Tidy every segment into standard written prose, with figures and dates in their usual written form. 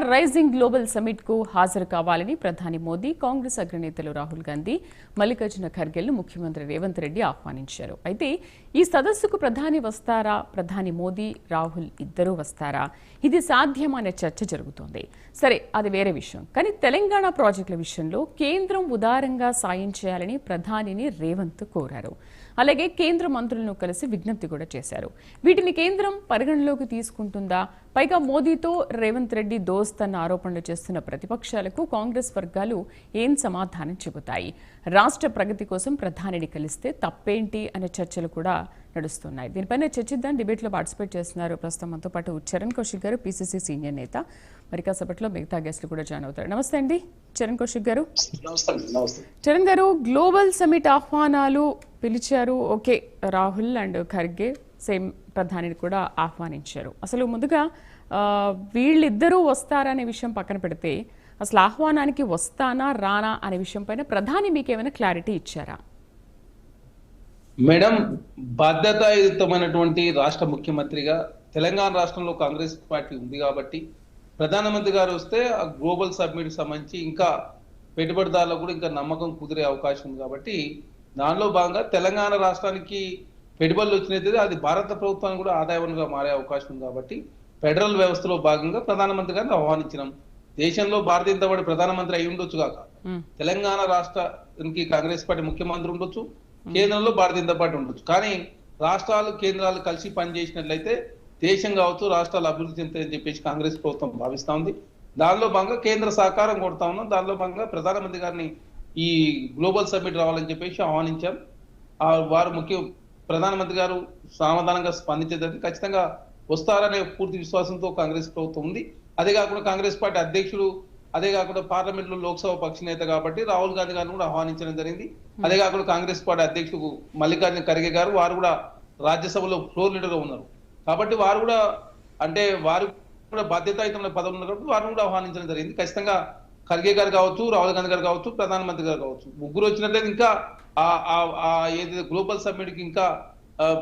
Rising global summit కు హాజరు కావాలని ప్రధాని మోదీ, కాంగ్రెస్ అగ్రనేతలు రాహుల్ గాంధీ, మల్లికార్జున ఖర్గేలు ముఖ్యమంత్రి రేవంత్ రెడ్డి ఆహ్వానించారు. అయితే ఈ సదస్సుకు ప్రధాని వస్తారా, ప్రధాని మోదీ, రాహుల్ ఇద్దరూ వస్తారా? ఇది సాధ్యమనే చర్చ జరుగుతోంది. సరే, అది వేరే విషయం. కానీ తెలంగాణ ప్రాజెక్టుల విషయంలో కేంద్రం ఉదారంగా సాయం చేయాలని ప్రధానిని రేవంత్ కోరారు. అలాగే కేంద్ర మంత్రులను కలిసి విజ్ఞప్తి కూడా చేశారు. వీటిని కేంద్రం పరిగణలోకి తీసుకుంటుందా? పైగా మోదీతో రేవంత్ రెడ్డి దోస్త్ అన్న ఆరోపణలు చేస్తున్న ప్రతిపక్షాలకు కాంగ్రెస్ వర్గాలు ఏం సమాధానం చెబుతాయి? రాష్ట్ర ప్రగతి కోసం ప్రధానిని కలిస్తే తప్పేంటి అనే చర్చలు కూడా నడుస్తున్నాయి. దీనిపైన చర్చిద్దాం. డిబేట్లో పార్టిసిపేట్ చేస్తున్నారు ప్రస్తుతం మనతో పాటు చరణ్ కౌశిక్ గారు, పిసిసి సీనియర్ నేత. మరి కాసేపట్లో మిగతా గెస్టులు కూడా జాయిన్ అవుతారు. నమస్తే అండి చరణ్ కౌశిక్ గారు. చరణ్ గారు, గ్లోబల్ సమిట్ ఆహ్వానాలు పిలిచారు. Okay, Rahul and Kharge same ప్రధానిని కూడా ఆహ్వానించారు. అసలు ముందుగా వీళ్ళిద్దరూ వస్తారనే విషయం పక్కన పెడితే అసలు ఆహ్వానానికి వస్తానా రానా అనే విషయం పైన ప్రధాని మీకు ఏమైనా క్లారిటీ ఇచ్చారా? మేడం, బాధ్యతాయుతమైనటువంటి రాష్ట్ర ముఖ్యమంత్రిగా తెలంగాణ రాష్ట్రంలో కాంగ్రెస్ పార్టీ ఉంది కాబట్టి ప్రధానమంత్రి గారు వస్తే ఆ గ్లోబల్ సబ్మిట్ సంబంధించి ఇంకా పెట్టుబడిదారులకు కూడా ఇంకా నమ్మకం కుదిరే అవకాశం ఉంది కాబట్టి దానిలో భాగంగా తెలంగాణ రాష్ట్రానికి పెట్టుబడులు వచ్చినట్లయితే అది భారత ప్రభుత్వానికి కూడా ఆదాయ వనరుగా మారే అవకాశం ఉంది కాబట్టి ఫెడరల్ వ్యవస్థలో భాగంగా ప్రధానమంత్రి గారిని ఆహ్వానించినాం. దేశంలో భారతీయ జనతా పార్టీ ప్రధానమంత్రి అయి ఉండొచ్చు కాక తెలంగాణ రాష్ట్రానికి కాంగ్రెస్ పార్టీ ముఖ్యమంత్రి ఉండొచ్చు, కేంద్రంలో భారతీయ జనతా పార్టీ ఉండొచ్చు. కానీ రాష్ట్రాలు కేంద్రాలు కలిసి పనిచేసినట్లయితే దేశం కావచ్చు రాష్ట్రాలు అభివృద్ధి చెందుతాయని చెప్పేసి కాంగ్రెస్ ప్రభుత్వం భావిస్తా ఉంది. దానిలో భాగంగా కేంద్ర సహకారం కొడతా ఉన్నాం. దానిలో భాగంగా ప్రధానమంత్రి గారిని ఈ గ్లోబల్ సమ్మిట్ రావాలని చెప్పేసి ఆహ్వానించాం. వారు ప్రధానమంత్రి గారు సమాధానంగా స్పందించేదానికి ఖచ్చితంగా వస్తారనే పూర్తి విశ్వాసంతో కాంగ్రెస్ ప్రభుత్వం ఉంది. అదే కాకుండా కాంగ్రెస్ పార్టీ అధ్యక్షుడు, అదే కాకుండా పార్లమెంట్ లో లోక్సభ పక్ష నేత కాబట్టి రాహుల్ గాంధీ గారిని కూడా ఆహ్వానించడం జరిగింది. అదే కాకుండా కాంగ్రెస్ పార్టీ అధ్యక్షుడు మల్లికార్జున ఖర్గే గారు, వారు కూడా రాజ్యసభలో ఫ్లోర్ లీడర్ గా ఉన్నారు కాబట్టి వారు కూడా బాధ్యతాయుతమైన పదవులు ఉన్నారు కాబట్టి వారిని కూడా ఆహ్వానించడం జరిగింది. ఖచ్చితంగా ఖర్గే గారు కావచ్చు, రాహుల్ గాంధీ గారు కావచ్చు, ప్రధానమంత్రి గారు కావచ్చు, ముగ్గురు వచ్చినట్లయితే ఇంకా ఏదైతే గ్లోబల్ సమ్మిట్ కి ఇంకా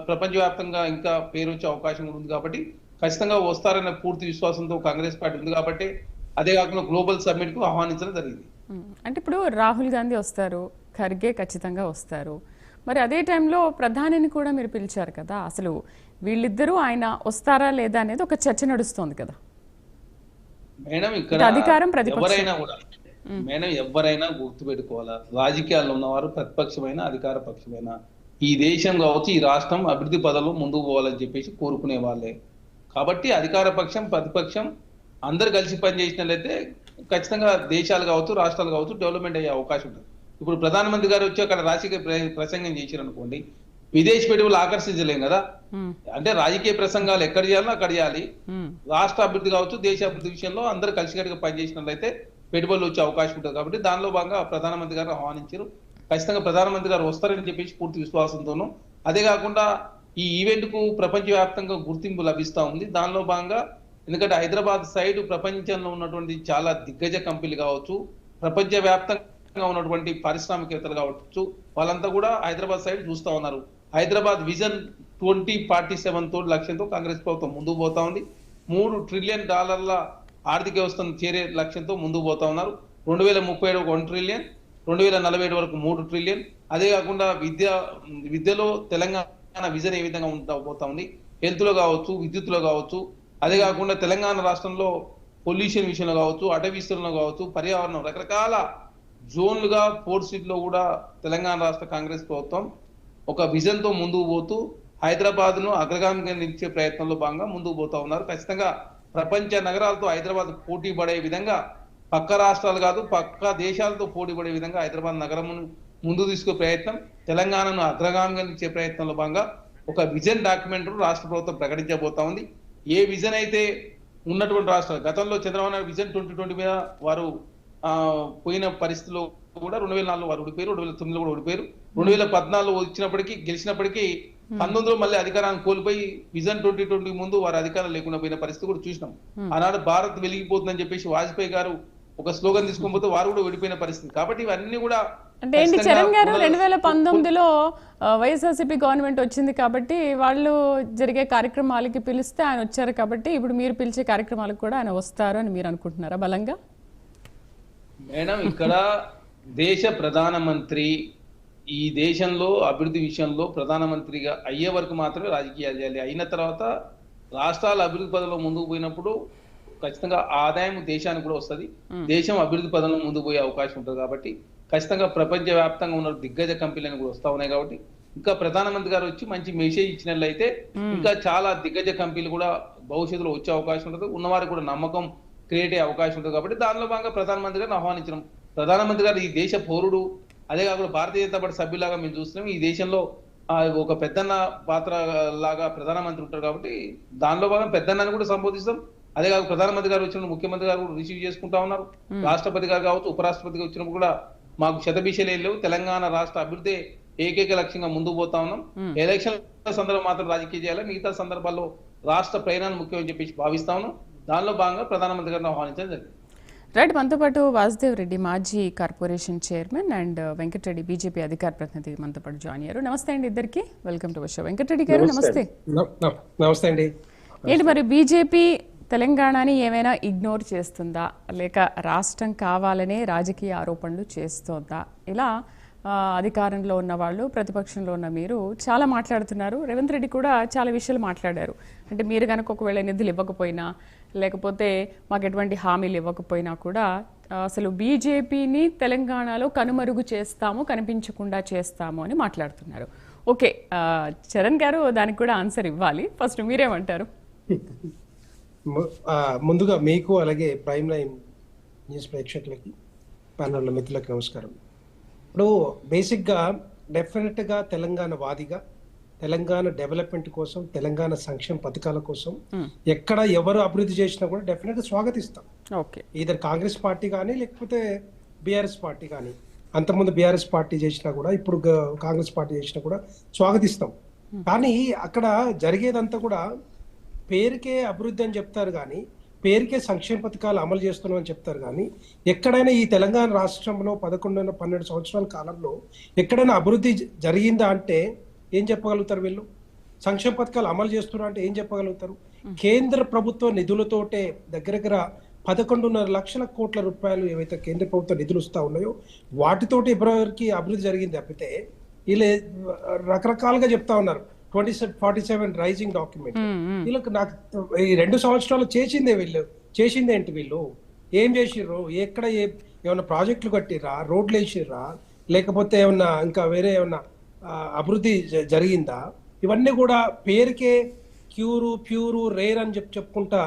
ప్రపంచవ్యాప్తంగా ఇంకా పేరు వచ్చే అవకాశం ఉంది కాబట్టి ఖచ్చితంగా వస్తారనే పూర్తి విశ్వాసంతో కాంగ్రెస్ పార్టీ ఉంది కాబట్టి అదే కాకుండా గ్లోబల్ సమ్మిట్ కు ఆహ్వానించడం జరిగింది. అంటే ఇప్పుడు రాహుల్ గాంధీ వస్తారు, ఖర్గే ఖచ్చితంగా వస్తారు. మరి అదే టైంలో ప్రధానిని కూడా మీరు పిలిచారు కదా, అసలు వీళ్ళిద్దరూ ఆయన వస్తారా లేదా అనేది ఒక చర్చ నడుస్తోంది కదా మేడం. ఇక్కడ ఎవరైనా గుర్తుపెట్టుకోవాలా, రాజకీయాల్లో ఉన్నవారు ప్రతిపక్షమైన అధికార పక్షమైన ఈ దేశం కావచ్చు, ఈ రాష్ట్రం అభివృద్ధి పదంలో ముందుకు పోవాలని చెప్పేసి కోరుకునే వాళ్ళే కాబట్టి అధికార పక్షం ప్రతిపక్షం అందరు కలిసి పనిచేసినట్లయితే ఖచ్చితంగా దేశాలు కావచ్చు రాష్ట్రాలు కావచ్చు డెవలప్మెంట్ అయ్యే అవకాశం ఉంటుంది. ఇప్పుడు ప్రధానమంత్రి గారు వచ్చి అక్కడ రాజకీయ ప్రసంగం చేశారు అనుకోండి, విదేశీ పెట్టుబడులు ఆకర్షించలేం కదా. అంటే రాజకీయ ప్రసంగాలు ఎక్కడ చేయాలో అక్కడ చేయాలి. రాష్ట్ర అభివృద్ధి కావచ్చు దేశ అభివృద్ధి విషయంలో అందరూ కలిసికట్టుగా పనిచేసినట్లయితే పెట్టుబడులు వచ్చే అవకాశం ఉంటుంది కాబట్టి దానిలో భాగంగా ప్రధానమంత్రి గారు ఆహ్వానించారు. ఖచ్చితంగా ప్రధానమంత్రి గారు వస్తారని చెప్పేసి పూర్తి విశ్వాసంతోనూ, అదే కాకుండా ఈ ఈవెంట్ కు ప్రపంచవ్యాప్తంగా గుర్తింపు లభిస్తా ఉంది. దానిలో భాగంగా ఎందుకంటే హైదరాబాద్ సైడ్ ప్రపంచంలో ఉన్నటువంటి చాలా దిగ్గజ కంపెనీలు కావచ్చు, ప్రపంచవ్యాప్తంగా ఉన్నటువంటి పారిశ్రామికవేత్తలు కావచ్చు, వాళ్ళంతా కూడా హైదరాబాద్ సైడ్ చూస్తా ఉన్నారు. హైదరాబాద్ విజన్ 2047 లక్ష్యంతో కాంగ్రెస్ ప్రభుత్వం ముందుకు పోతా ఉంది. $3 ట్రిలియన్ ఆర్థిక వ్యవస్థను చేరే లక్ష్యంతో ముందుకు పోతా ఉన్నారు. 2037 1 ట్రిలియన్, 2047 వరకు 3 ట్రిలియన్. అదే కాకుండా విద్యలో తెలంగాణ విజన్ ఏ విధంగా పోతా ఉంది, హెల్త్ లో కావచ్చు, విద్యుత్తులో కావచ్చు, అదే కాకుండా తెలంగాణ రాష్ట్రంలో పొల్యూషన్ విషయంలో కావచ్చు, అటవీ విస్తరణలో కావచ్చు, పర్యావరణం రకరకాల జోన్లుగా 4 సీట్లో కూడా తెలంగాణ రాష్ట్ర కాంగ్రెస్ ప్రభుత్వం ఒక విజన్ తో ముందుకు పోతూ హైదరాబాద్ ను అగ్రగామిగా నిలిచే ప్రయత్నంలో భాగంగా ముందుకు పోతా ఉన్నారు. ఖచ్చితంగా ప్రపంచ నగరాలతో హైదరాబాద్ పోటీ పడే విధంగా, పక్క రాష్ట్రాలు కాదు పక్క దేశాలతో పోటీ పడే విధంగా హైదరాబాద్ నగరమును ముందు తీసుకునే ప్రయత్నం, తెలంగాణను అగ్రగామిగా నిలిచే ప్రయత్నంలో భాగంగా ఒక విజన్ డాక్యుమెంట్ రాష్ట్ర ప్రభుత్వం ప్రకటించబోతా ఉంది. ఏ విజన్ అయితే ఉన్నటువంటి రాష్ట్రాలు గతంలో చంద్రబాబు నాయుడు విజన్ 2020 మీద వారు పోయిన పరిస్థితుల్లో కూడా 2004 వారు ఓడిపోయారు, 2009 కూడా ఓడిపోయారు, 2014 వచ్చినప్పటికీ గెలిచినప్పటికీ 19 మళ్ళీ అధికారాన్ని కోల్పోయి విజన్ 2020 ముందు వారు అధికారం లేకుండా పోయిన పరిస్థితి కూడా చూసినాం. ఆనాడు భారత్ వెలిగిపోతుందని చెప్పేసి వాజ్పేయి గారు ఒక స్లోగన్ తీసుకొని పోతే వారు కూడా ఓడిపోయిన పరిస్థితి. కాబట్టి ఇవన్నీ కూడా అంటే ఏంటి చరణ్ గారు 2019లో వైఎస్ఆర్సీపీ గవర్నమెంట్ వచ్చింది కాబట్టి వాళ్ళు జరిగే కార్యక్రమాలకి పిలిస్తే ఆయన వచ్చారు కాబట్టి ఇప్పుడు మీరు పిలిచే కార్యక్రమాలకు కూడా ఆయన వస్తారు అని మీరు అనుకుంటున్నారా బలంగా? మేడం, ఇక్కడ దేశ ప్రధానమంత్రి ఈ దేశంలో అభివృద్ధి విషయంలో ప్రధానమంత్రిగా అయ్యే వరకు మాత్రమే రాజకీయాలు చేయాలి. అయిన తర్వాత రాష్ట్రాల అభివృద్ధి పదంలో ముందుకు పోయినప్పుడు ఖచ్చితంగా ఆదాయం దేశానికి కూడా వస్తుంది, దేశం అభివృద్ధి పదంలో ముందుకు పోయే అవకాశం ఉంటుంది. కాబట్టి ఖచ్చితంగా ప్రపంచ వ్యాప్తంగా ఉన్న దిగ్గజ కంపెనీలు కూడా వస్తా ఉన్నాయి. కాబట్టి ఇంకా ప్రధానమంత్రి గారు వచ్చి మంచి మెసేజ్ ఇచ్చినట్లయితే ఇంకా చాలా దిగ్గజ కంపెనీలు కూడా భవిష్యత్తులో వచ్చే అవకాశం ఉంటుంది, ఉన్నవారికి కూడా నమ్మకం క్రియేట్ అయ్యే అవకాశం ఉంటుంది. కాబట్టి దానిలో భాగంగా ప్రధానమంత్రి గారిని ఆహ్వానించడం. ప్రధానమంత్రి గారు ఈ దేశ పౌరుడు, అదే కాకుండా భారతీయ జనతా పార్టీ సభ్యులాగా మేము చూస్తున్నాం. ఈ దేశంలో ఒక పెద్దన్న పాత్ర లాగా ప్రధానమంత్రి ఉంటారు కాబట్టి దానిలో భాగం పెద్దన్నని కూడా సంబోధిస్తాం. అదే కాక ప్రధానమంత్రి గారు వచ్చిన ముఖ్యమంత్రి గారు కూడా రిసీవ్ చేసుకుంటా ఉన్నారు. రాష్ట్రపతి గారు కావచ్చు, ఉపరాష్ట్రపతిగా వచ్చినప్పుడు కూడా మాకు శతభిషలు లేవు, తెలంగాణ రాష్ట్ర అభివృద్ధి ఏకైక లక్ష్యంగా ముందుకు పోతా ఉన్నాం. ఎలక్షన్ సందర్భం మాత్రం రాజకీయ చేయాలి, మిగతా సందర్భాల్లో రాష్ట్ర ప్రయాణాన్ని ముఖ్యమని చెప్పేసి భావిస్తా ఉన్నాం. దానిలో భాగంగా ప్రధానమంత్రి గారిని ఆహ్వానించడం జరిగింది. రైట్, మనతో పాటు వాసుదేవ్ రెడ్డి మాజీ corporation chairman and Venkatareddy BJP అధికార ప్రతినిధి మనతో పాటు జాయిన్ అయ్యారు. నమస్తే అండి ఇద్దరికి, వెల్కమ్ టు షో. వెంకటరెడ్డి గారు నమస్తే. నమస్తే అండి. ఏంటి మరి బీజేపీ తెలంగాణని ఏమైనా ఇగ్నోర్ చేస్తుందా, లేక రాష్ట్రం కావాలనే రాజకీయ ఆరోపణలు చేస్తోందా? ఇలా అధికారంలో ఉన్న వాళ్ళు, ప్రతిపక్షంలో ఉన్న మీరు చాలా మాట్లాడుతున్నారు. రేవంత్ రెడ్డి కూడా చాలా విషయాలు మాట్లాడారు. అంటే మీరు కనుక ఒకవేళ నిధులు ఇవ్వకపోయినా, లేకపోతే మాకు ఎటువంటి హామీలు ఇవ్వకపోయినా కూడా అసలు బీజేపీని తెలంగాణలో కనుమరుగు చేస్తాము, కనిపించకుండా చేస్తాము అని మాట్లాడుతున్నారు. ఓకే, చరణ్ గారు దానికి కూడా ఆన్సర్ ఇవ్వాలి. ఫస్ట్ మీరేమంటారు? ముందుగా మీకు అలాగే ప్రైమ్ లైన్ న్యూస్ ప్రేక్షకులకి, ప్యానల్ మిత్రులకి నమస్కారం. ఇప్పుడు బేసిక్గా డెఫినెట్గా తెలంగాణ వాదిగా, తెలంగాణ డెవలప్మెంట్ కోసం, తెలంగాణ సంక్షేమ పథకాల కోసం ఎక్కడ ఎవరు అభివృద్ధి చేసినా కూడా డెఫినెట్గా స్వాగతిస్తాం. ఈధర్ కాంగ్రెస్ పార్టీ కానీ లేకపోతే బీఆర్ఎస్ పార్టీ కానీ. అంతకుముందు బీఆర్ఎస్ పార్టీ చేసినా కూడా, ఇప్పుడు కాంగ్రెస్ పార్టీ చేసినా కూడా స్వాగతిస్తాం. కానీ అక్కడ జరిగేదంతా కూడా పేరుకే అభివృద్ధి అని చెప్తారు కానీ, పేరుకే సంక్షేమ పథకాలు అమలు చేస్తున్నామని చెప్తారు కానీ, ఎక్కడైనా ఈ తెలంగాణ రాష్ట్రంలో 11-12 సంవత్సరాల కాలంలో ఎక్కడైనా అభివృద్ధి జరిగిందా అంటే ఏం చెప్పగలుగుతారు వీళ్ళు? సంక్షేమ పథకాలు అమలు చేస్తున్నారు అంటే ఏం చెప్పగలుగుతారు? కేంద్ర ప్రభుత్వ నిధులతోటే దగ్గర 11.5 లక్షల కోట్ల రూపాయలు ఏవైతే కేంద్ర ప్రభుత్వ నిధులు వస్తూ ఉన్నాయో వాటితోటి ఇప్పటివరకు అభివృద్ధి జరిగింది తప్పితే వీళ్ళు రకరకాలుగా చెప్తా ఉన్నారు. 2047 రైజింగ్ డాక్యుమెంట్. వీళ్ళకి నాకు ఈ 2 సంవత్సరాలు చేసింది ఏంటి? వీళ్ళు ఏం చేసిర్రు? ఎక్కడ ఏమన్నా ప్రాజెక్టులు కట్టిర్రా, రోడ్లు వేసిర్రా, లేకపోతే ఏమన్నా ఇంకా వేరే ఏమన్నా అభివృద్ధి జరిగిందా? ఇవన్నీ కూడా పేరుకే ప్యూరు రేర్ అని చెప్పుకుంటా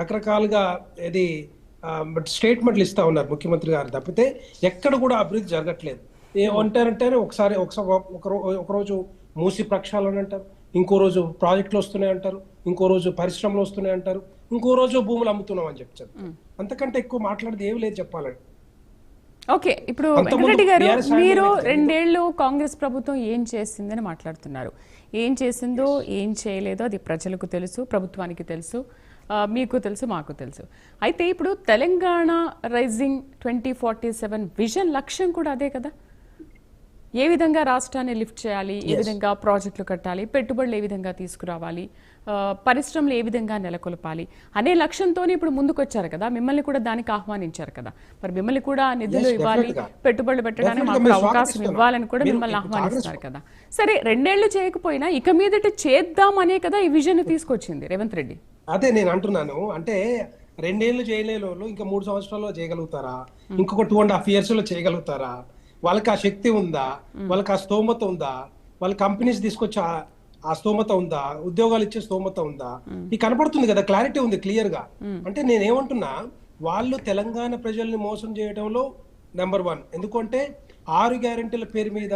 రకరకాలుగా ఇది స్టేట్మెంట్లు ఇస్తా ఉన్నారు ముఖ్యమంత్రి గారు తప్పితే ఎక్కడ కూడా అభివృద్ధి జరగట్లేదు. ఏమంటారంటే ఒకరోజు మూసి ప్రక్షాళన అంటారు, ఇంకో రోజు ప్రాజెక్టులు వస్తున్నాయి అంటారు, ఇంకో రోజు పరిశ్రమలు వస్తున్నాయి అంటారు, ఇంకో రోజు భూములు అమ్ముతున్నాం అని చెప్తారు. అంతకంటే ఎక్కువ మాట్లాడేది ఏమి లేదు చెప్పాలంటే. ఓకే, ఇప్పుడు వెంకటరెడ్డి గారు, మీరు 2 ఏళ్ళు కాంగ్రెస్ ప్రభుత్వం ఏం చేసిందని మాట్లాడుతున్నారు. ఏం చేసిందో ఏం చేయలేదో అది ప్రజలకు తెలుసు, ప్రభుత్వానికి తెలుసు, మీకు తెలుసు, మాకు తెలుసు. అయితే ఇప్పుడు తెలంగాణ రైజింగ్ 2047 విజన్ లక్ష్యం కూడా అదే కదా. ఏ విధంగా రాష్ట్రాన్ని లిఫ్ట్ చేయాలి, ఏ విధంగా ప్రాజెక్టులు కట్టాలి, పెట్టుబడులు ఏ విధంగా తీసుకురావాలి, పరిశ్రమలు ఏ విధంగా నెలకొల్పాలి అనే లక్ష్యంతోనే ఇప్పుడు ముందుకొచ్చారు కదా. మిమ్మల్ని కూడా దానికి ఆహ్వానించారు కదా. మరి మిమ్మల్ని కూడా నిధులు ఇవ్వాలి, పెట్టుబడులు పెట్టడానికి మాకు అవకాశం ఇవ్వాలని కూడా మిమ్మల్ని ఆహ్వానిస్తున్నారు కదా. సరే, 2 ఏళ్ళు చేయకపోయినా ఇక మీదట చేద్దాం అనే కదా ఈ విజన్ తీసుకొచ్చింది రేవంత్ రెడ్డి. అదే నేను అంటున్నాను. అంటే 2 ఏళ్ళు చేయలేని వాళ్ళు ఇంకా 3 సంవత్సరాల్లో చేయగలుగుతారా? ఇంకొక 2.5 years లో చేయగలుగుతారా? వాళ్ళకి ఆ శక్తి ఉందా? వాళ్ళకి ఆ స్తోమత ఉందా? వాళ్ళ కంపెనీస్ తీసుకొచ్చి ఆ స్తోమత ఉందా? ఉద్యోగాలు ఇచ్చే స్తోమత ఉందా? ఇది కనపడుతుంది కదా, క్లారిటీ ఉంది క్లియర్ గా. అంటే నేనేమంటున్నా, వాళ్ళు తెలంగాణ ప్రజల్ని మోసం చేయడంలో నెంబర్ 1. ఎందుకంటే 6 గ్యారెంటీల పేరు మీద,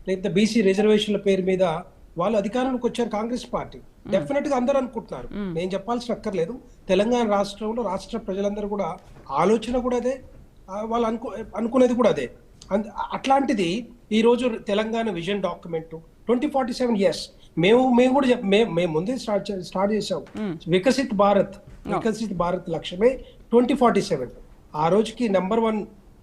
లేకపోతే బీసీ రిజర్వేషన్ల పేరు మీద వాళ్ళు అధికారంలోకి వచ్చారు కాంగ్రెస్ పార్టీ. డెఫినెట్ గా అందరూ అనుకుంటున్నారు, నేను చెప్పాల్సిన అక్కర్లేదు. తెలంగాణ రాష్ట్రంలో రాష్ట్ర ప్రజలందరూ కూడా ఆలోచన కూడా అదే, వాళ్ళు అనుకునేది కూడా అదే. అట్లాంటిది ఈ రోజు తెలంగాణ విజన్ డాక్యుమెంట్ 2047 ఎస్ మేము కూడా మేము ముందే స్టార్ట్ చేసాం. వికసిత్ భారత్ లక్ష్యమే 2047. ఆ రోజుకి నెంబర్ 1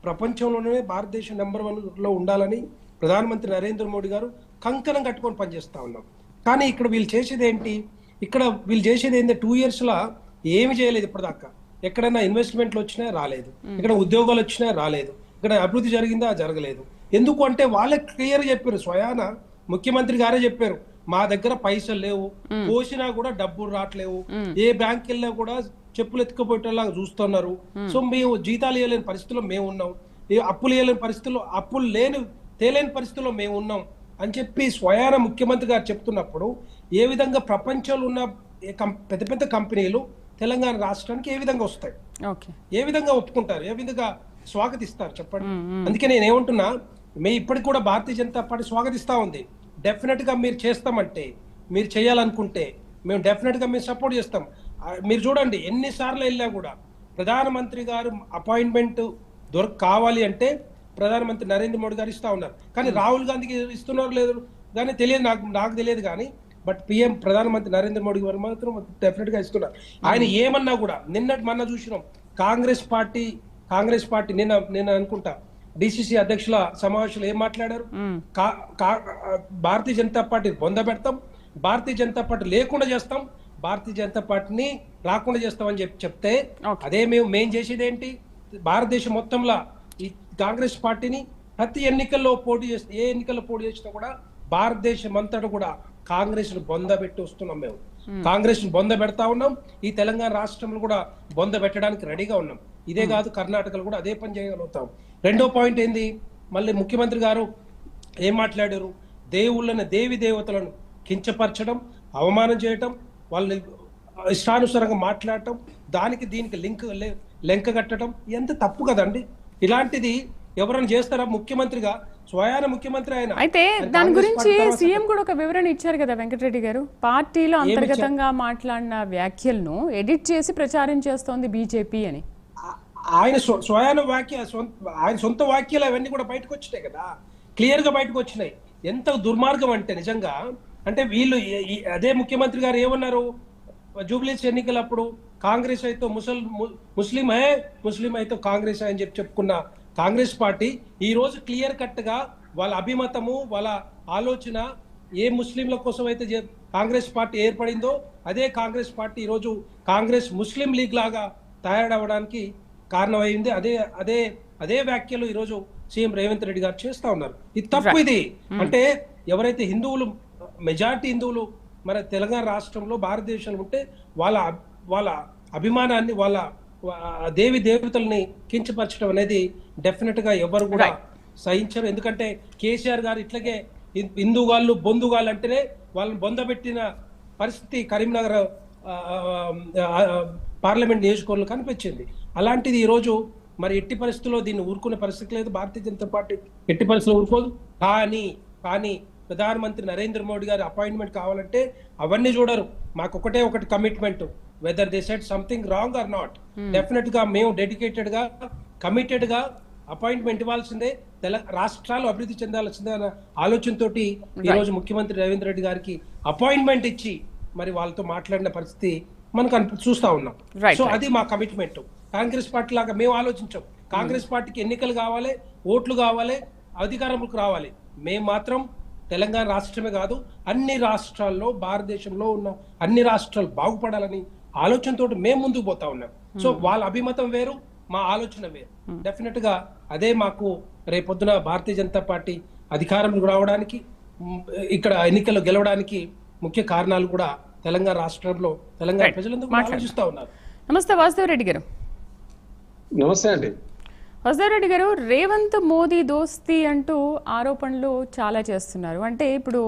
ప్రపంచంలోనే భారతదేశం నెంబర్ 1లో ఉండాలని ప్రధానమంత్రి నరేంద్ర మోడీ గారు కంకణం కట్టుకొని పనిచేస్తా ఉన్నాం. కానీ ఇక్కడ వీళ్ళు చేసేది ఏంటి? ఇక్కడ వీళ్ళు చేసేది ఏంటి? 2 yearsలో ఏమి చేయలేదు ఇప్పటిదాకా. ఎక్కడైనా ఇన్వెస్ట్మెంట్లు వచ్చినా రాలేదు, ఇక్కడ ఉద్యోగాలు వచ్చినా రాలేదు, ఇక్కడ అభివృద్ధి జరిగిందా జరగలేదు. ఎందుకు అంటే వాళ్ళే క్లియర్ చెప్పారు, స్వయాన ముఖ్యమంత్రి గారే చెప్పారు, మా దగ్గర పైసలు లేవు, పోసినా కూడా డబ్బులు రావట్లేవు, ఏ బ్యాంక్ వెళ్ళినా కూడా చెప్పులు ఎత్తుకుపోయేలాగా చూస్తున్నారు. సో మేము జీతాలు ఇవ్వలేని పరిస్థితుల్లో మేము ఉన్నాం, అప్పులు ఇవ్వలేని పరిస్థితుల్లో, అప్పులు తేలేని పరిస్థితుల్లో మేము ఉన్నాం అని చెప్పి స్వయాన ముఖ్యమంత్రి గారు చెప్తున్నప్పుడు ఏ విధంగా ప్రపంచంలో ఉన్న పెద్ద పెద్ద కంపెనీలు తెలంగాణ రాష్ట్రానికి ఏ విధంగా వస్తాయి, ఏ విధంగా ఒప్పుకుంటారు, ఏ విధంగా స్వాగతిస్తారు చెప్పండి. అందుకే నేను ఏమంటున్నా, మేము ఇప్పటికి కూడా భారతీయ జనతా పార్టీ స్వాగతిస్తా ఉంది. డెఫినెట్ గా మీరు చేస్తామంటే, మీరు చేయాలనుకుంటే మేము డెఫినెట్ గా మేము సపోర్ట్ చేస్తాం. మీరు చూడండి, ఎన్నిసార్లు వెళ్ళినా కూడా ప్రధానమంత్రి గారు అపాయింట్మెంట్ కావాలి అంటే ప్రధానమంత్రి నరేంద్ర మోడీ గారు ఇస్తా ఉన్నారు. కానీ రాహుల్ గాంధీకి ఇస్తున్నారు లేదు కానీ తెలియదు, నాకు తెలియదు. కానీ బట్ పిఎం ప్రధానమంత్రి నరేంద్ర మోడీ గారు మాత్రం డెఫినెట్ గా ఇస్తున్నారు. ఆయన ఏమన్నా కూడా మొన్న చూసినాం, కాంగ్రెస్ పార్టీ నిన్న అనుకుంటా డిసిసి అధ్యక్షుల సమావేశంలో ఏం మాట్లాడారు? భారతీయ జనతా పార్టీ బొంద పెడతాం, భారతీయ జనతా పార్టీ లేకుండా చేస్తాం, భారతీయ జనతా పార్టీని రాకుండా చేస్తామని చెప్తే అదే మేము చేసేది ఏంటి? భారతదేశం మొత్తంలో ఈ కాంగ్రెస్ పార్టీని ప్రతి ఎన్నికల్లో పోటీ చేస్తే, ఏ ఎన్నికల్లో పోటీ చేసినా కూడా భారతదేశం అంతటా కూడా కాంగ్రెస్ ను బొంద పెట్టి వస్తున్నాం. మేము కాంగ్రెస్ ను బొంద పెడతా ఉన్నాం. ఈ తెలంగాణ రాష్ట్రంలో కూడా బొంద పెట్టడానికి రెడీగా ఉన్నాం. ఇదే కాదు, కర్ణాటకలో కూడా అదే పని చేయగలుగుతాం. రెండో పాయింట్ ఏంది? మళ్ళీ ముఖ్యమంత్రి గారు ఏం మాట్లాడారు? దేవి దేవతలను కించపరచడం, అవమానం చేయటం, వాళ్ళని ఇష్టానుసారంగా మాట్లాడటం, దీనికి లెంక కట్టడం ఎంత తప్పు కదండి. ఇలాంటిది ఎవరైనా చేస్తారా? ముఖ్యమంత్రిగా స్వయాన ముఖ్యమంత్రి ఆయన. అయితే దాని గురించి సీఎం కూడా ఒక వివరణ ఇచ్చారు కదా వెంకటరెడ్డి గారు. పార్టీలో అంతర్గతంగా మాట్లాడిన వ్యాఖ్యలను ఎడిట్ చేసి ప్రచారం చేస్తోంది బీజేపీ అని. ఆయన ఆయన సొంత వాక్యాలు అవన్నీ కూడా బయటకు వచ్చినాయి కదా, క్లియర్ గా బయటకు వచ్చినాయి. ఎంత దుర్మార్గం అంటే నిజంగా, అంటే వీళ్ళు అదే ముఖ్యమంత్రి గారు ఏమన్నారు జూబ్లీస్ ఎన్నికలప్పుడు? కాంగ్రెస్ అయితే ముస్లిం అయితే కాంగ్రెస్ అని చెప్పుకున్న కాంగ్రెస్ పార్టీ ఈ రోజు క్లియర్ కట్ గా వాళ్ళ అభిమతము, వాళ్ళ ఆలోచన ఏ ముస్లింల కోసం అయితే కాంగ్రెస్ పార్టీ ఏర్పడిందో అదే కాంగ్రెస్ పార్టీ ఈ రోజు కాంగ్రెస్ ముస్లిం లీగ్ లాగా తయారవడానికి కారణమైంది. అదే వ్యాఖ్యలు ఈ రోజు సీఎం రేవంత్ రెడ్డి గారు చేస్తా ఉన్నారు. ఇది తప్పు. ఇది అంటే ఎవరైతే మెజారిటీ హిందువులు మన తెలంగాణ రాష్ట్రంలో భారతదేశంలో ఉంటే వాళ్ళ అభిమానాన్ని, వాళ్ళ దేవి దేవతల్ని కించపరచడం అనేది డెఫినెట్ గా ఎవరు కూడా సహించరు. ఎందుకంటే కేసీఆర్ గారు ఇట్లాగే హిందూగాళ్ళు బొందుగాళ్ళు అంటేనే వాళ్ళని బొందబెట్టిన పరిస్థితి కరీంనగర్ పార్లమెంట్ నియోజకవర్గంలో కనిపించింది. అలాంటిది ఈ రోజు మరి ఎట్టి పరిస్థితుల్లో దీన్ని ఊరుకునే పరిస్థితి లేదు. భారతీయ జనతా పార్టీ ఎట్టి పరిస్థితుల్లో ఊరుకోదు. కానీ ప్రధానమంత్రి నరేంద్ర మోడీ గారి అపాయింట్మెంట్ కావాలంటే అవన్నీ చూడరు. మాకు ఒకటి commitment, whether they said something wrong or not, definite గా మేము డెడికేటెడ్ గా కమిటెడ్ గా అపాయింట్మెంట్ ఇవ్వాల్సిందే, రాష్ట్రాలు అభివృద్ధి చెందాల్సిందే అన్న ఆలోచనతో ఈ రోజు ముఖ్యమంత్రి రేవంత్ రెడ్డి గారికి అపాయింట్మెంట్ ఇచ్చి మరి వాళ్ళతో మాట్లాడిన పరిస్థితి మనకు చూస్తా ఉన్నాం. సో అది మా కమిట్మెంట్. కాంగ్రెస్ పార్టీ లాగా మేము ఆలోచించాం. కాంగ్రెస్ పార్టీకి ఎన్నికలు కావాలి, ఓట్లు కావాలి, అధికారంలోకి రావాలి. మేము మాత్రం తెలంగాణ రాష్ట్రమే కాదు అన్ని రాష్ట్రాల్లో, భారతదేశంలో ఉన్న అన్ని రాష్ట్రాలు బాగుపడాలని ఆలోచనతో మేము ముందుకు పోతా ఉన్నాం. సో వాళ్ళ అభిమతం వేరు, మా ఆలోచన వేరు. డెఫినెట్ గా అదే మాకు రేపొద్దున భారతీయ జనతా పార్టీ అధికారంలోకి రావడానికి, ఇక్కడ ఎన్నికల్లో గెలవడానికి ముఖ్య కారణాలు కూడా తెలంగాణ రాష్ట్రంలో తెలంగాణ ప్రజలందరూ ఆలోచిస్తా ఉన్నారు. నమస్తే వాసుదేవ్ రెడ్డి గారు. నమస్తే అండి. వాసుదేవ్ రెడ్డి గారు, రేవంత్ మోదీ దోస్తీ అంటూ ఆరోపణలు చాలా చేస్తున్నారు. అంటే ఇప్పుడు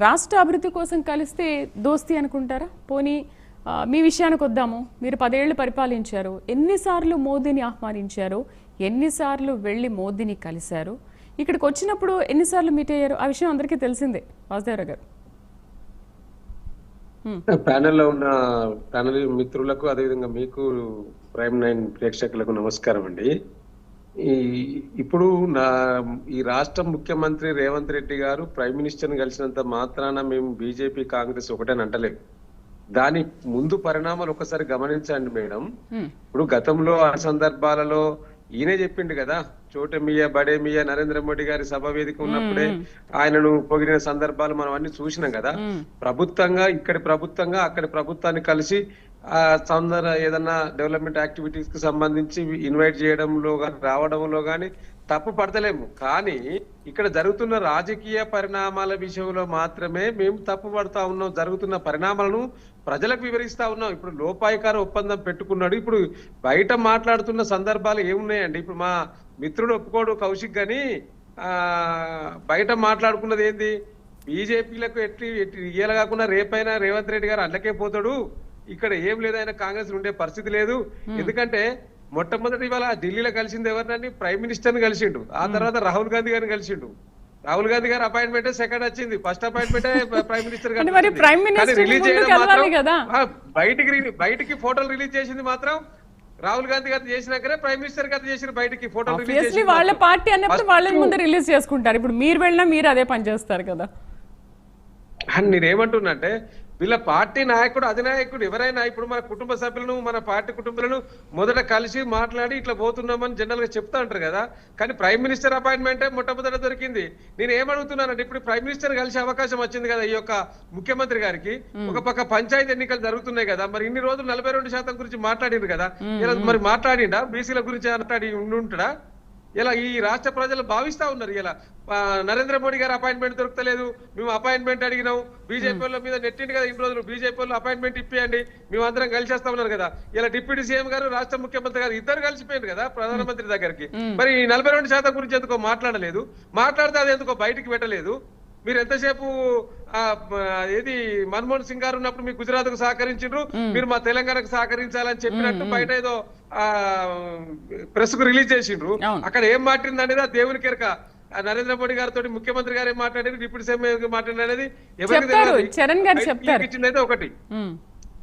రాష్ట్ర అభివృద్ధి కోసం కలిస్తే దోస్తీ అనుకుంటారా? పోనీ మీ విషయానికి వద్దాము. మీరు 10 ఏళ్లు పరిపాలించారు. ఎన్నిసార్లు మోదీని ఆహ్వానించారు? ఎన్నిసార్లు వెళ్ళి మోదీని కలిశారు? ఇక్కడికి వచ్చినప్పుడు ఎన్నిసార్లు మీట్ అయ్యారు? ఆ విషయం అందరికీ తెలిసిందే. వాసుదేవ్ గారు, ప్యానెల్లో ఉన్న ప్యానెల్ మిత్రులకు, అదేవిధంగా మీకు ప్రైమ్ 9 ప్రేక్షకులకు నమస్కారం అండి. ఇప్పుడు ఈ రాష్ట్ర ముఖ్యమంత్రి రేవంత్ రెడ్డి గారు ప్రైమ్ మినిస్టర్ని కలిసినంత మాత్రాన మేము బీజేపీ కాంగ్రెస్ ఒకటని అంటలేము. దాని ముందు పరిణామాలు ఒకసారి గమనించండి మేడం. ఇప్పుడు గతంలో ఆ సందర్భాలలో ఈయనే చెప్పిండు కదా, చోట మియా బడే మియా నరేంద్ర మోడీ గారి సభ వేదిక ఉన్నప్పుడే ఆయనను పొగిడిన సందర్భాలు మనం అన్ని చూసినాం కదా. ప్రభుత్వంగా ఇక్కడి ప్రభుత్వంగా అక్కడి ప్రభుత్వాన్ని కలిసి ఏదన్నా డెవలప్మెంట్ యాక్టివిటీస్ కి సంబంధించి ఇన్వైట్ చేయడంలో కానీ రావడంలో కానీ తప్పు పడతలేము. కానీ ఇక్కడ జరుగుతున్న రాజకీయ పరిణామాల విషయంలో మాత్రమే మేము తప్పు పడతా ఉన్నాం. జరుగుతున్న పరిణామాలను ప్రజలకు వివరిస్తా ఉన్నాం. ఇప్పుడు లోపాయికార ఒప్పందం పెట్టుకున్నాడు, ఇప్పుడు బయట మాట్లాడుతున్న సందర్భాలు ఏమున్నాయండి? ఇప్పుడు మా మిత్రుడు ఒప్పుకోడు కౌశిక్ గాని బయట మాట్లాడుకున్నది ఏంది? బీజేపీలకు ఇయ్యాల కాకుండా రేపైనా రేవంత్ రెడ్డి గారు అడ్లకే పోతాడు, ఇక్కడ ఏం లేదు, ఆయన కాంగ్రెస్ ఉండే పరిస్థితి లేదు. ఎందుకంటే మొట్టమొదటి ఇవాళ ఢిల్లీలో కలిసింది ఎవరినని? ప్రైమ్ మినిస్టర్ ని కలిసిండు. ఆ తర్వాత రాహుల్ గాంధీ గారిని కలిసిండు. రాహుల్ గాంధీ గారి అపాయింట్మెంట్ సెకండ్ వచ్చింది, first appointment prime minister release చేయడం బయటికి ఫోటోలు రిలీజ్ చేసింది మాత్రం రాహుల్ గాంధీ గారు చేసినాకనే ప్రైమ్ మినిస్టర్ గారు చేసిన బయటికి ఫోటోలు రిలీజ్ చేసి వాళ్ళ పార్టీ అన్నప్పుడు వాళ్ళ ముందు రిలీజ్ చేసుకుంటారు. ఇప్పుడు మీరు వెళ్ళినా మీరు అదే పని చేస్తారు కదా. నేనేమంటున్నా అంటే వీళ్ళ పార్టీ నాయకుడు అధినాయకుడు ఎవరైనా ఇప్పుడు మన కుటుంబ సభ్యులను మన పార్టీ కుటుంబాలను మొదట కలిసి మాట్లాడి ఇట్లా పోతున్నామని జనరల్ గా చెప్తా ఉంటారు కదా. కానీ ప్రైమ్ మినిస్టర్ అపాయింట్మెంటే మొట్టమొదట దొరికింది. నేను ఏమడుగుతున్నానంటే ఇప్పుడు ప్రైమ్ మినిస్టర్ కలిసే అవకాశం వచ్చింది కదా ఈ యొక్క ముఖ్యమంత్రి గారికి. ఒక పక్క పంచాయతీ ఎన్నికలు జరుగుతున్నాయి కదా, మరి ఇన్ని రోజులు 42% గురించి మాట్లాడింది కదా, ఇలా మరి మాట్లాడిండా? బీసీల గురించి మాట్లాడి ఉంటుందా? ఇలా ఈ రాష్ట్ర ప్రజలు భావిస్తా ఉన్నారు. ఇలా నరేంద్ర మోడీ గారు అపాయింట్మెంట్ దొరకలేదు, మేము అపాయింట్మెంట్ అడిగినాం, బీజేపీ వాళ్ళ మీద నెట్టింది కదా ఇన్ని రోజులు, బీజేపీ వాళ్ళు అపాయింట్మెంట్ ఇప్పియండి, మేము అందరం కలిసేస్తా ఉన్నారు కదా. ఇలా డిప్యూటీ సీఎం గారు రాష్ట్ర ముఖ్యమంత్రి గారు ఇద్దరు కలిసిపోయారు కదా ప్రధానమంత్రి దగ్గరికి. మరి 42% గురించి ఎందుకో మాట్లాడలేదు, మాట్లాడితే అది ఎందుకో బయటికి పెట్టలేదు. మీరు ఎంతసేపు ఏది మన్మోహన్ సింగ్ గారు ఉన్నప్పుడు మీ గుజరాత్ కు సహకరించారు, మీరు మా తెలంగాణకు సహకరించాలని చెప్పినట్టు బయట ఏదో ప్రెస్ కు రిలీజ్ చేసిండ్రు. అక్కడ ఏం మాట్లాడింది అనేది ఆ దేవుని కెరక. నరేంద్ర మోడీ గారితో ముఖ్యమంత్రి గారు ఏం మాట్లాడారు, డిప్యూటీ సీఎం మాట్లాడారు అనేది ఎవరికి తెలియదు. ఒకటి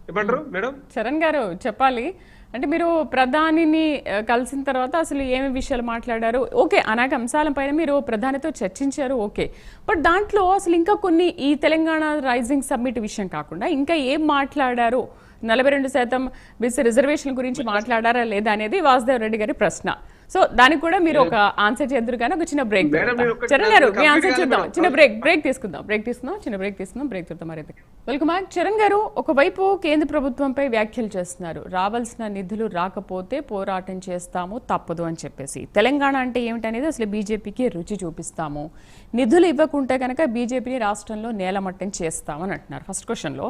ఏమంటారు మేడం? చరణ్ గారు చెప్పాలి అంటే మీరు ప్రధానిని కలిసిన తర్వాత అసలు ఏమి విషయాలు మాట్లాడారు? ఓకే, అనేక అంశాలపైన మీరు ప్రధానితో చర్చించారు, ఓకే. బట్ దాంట్లో అసలు ఇంకా కొన్ని ఈ తెలంగాణ రైజింగ్ సమ్మిట్ విషయం కాకుండా ఇంకా ఏం మాట్లాడారు? 42% బీసీ రిజర్వేషన్ గురించి మాట్లాడారా లేదా అనేది వాసుదేవ్ రెడ్డి గారి ప్రశ్న. సో దానికి కూడా మీరు ఒక ఆన్సర్ చేద్దరు కానీ ఒక చిన్న బ్రేక్. చరణ్ గారు మీ ఆన్సర్ చూద్దాం, చిన్న బ్రేక్ తీసుకుందాం బ్రేక్ చూద్దాం. మరి వెల్కమ్ బ్యాక్. చరణ్ గారు, ఒకవైపు కేంద్ర ప్రభుత్వంపై వ్యాఖ్యలు చేస్తున్నారు, రావాల్సిన నిధులు రాకపోతే పోరాటం చేస్తాము తప్పదు అని చెప్పేసి. తెలంగాణ అంటే ఏమిటనేది అసలు బీజేపీకి రుచి చూపిస్తాము, నిధులు ఇవ్వకుంటే కనుక బీజేపీని రాష్ట్రంలో నేలమట్టం చేస్తామని అంటున్నారు ఫస్ట్ క్వశ్చన్లో.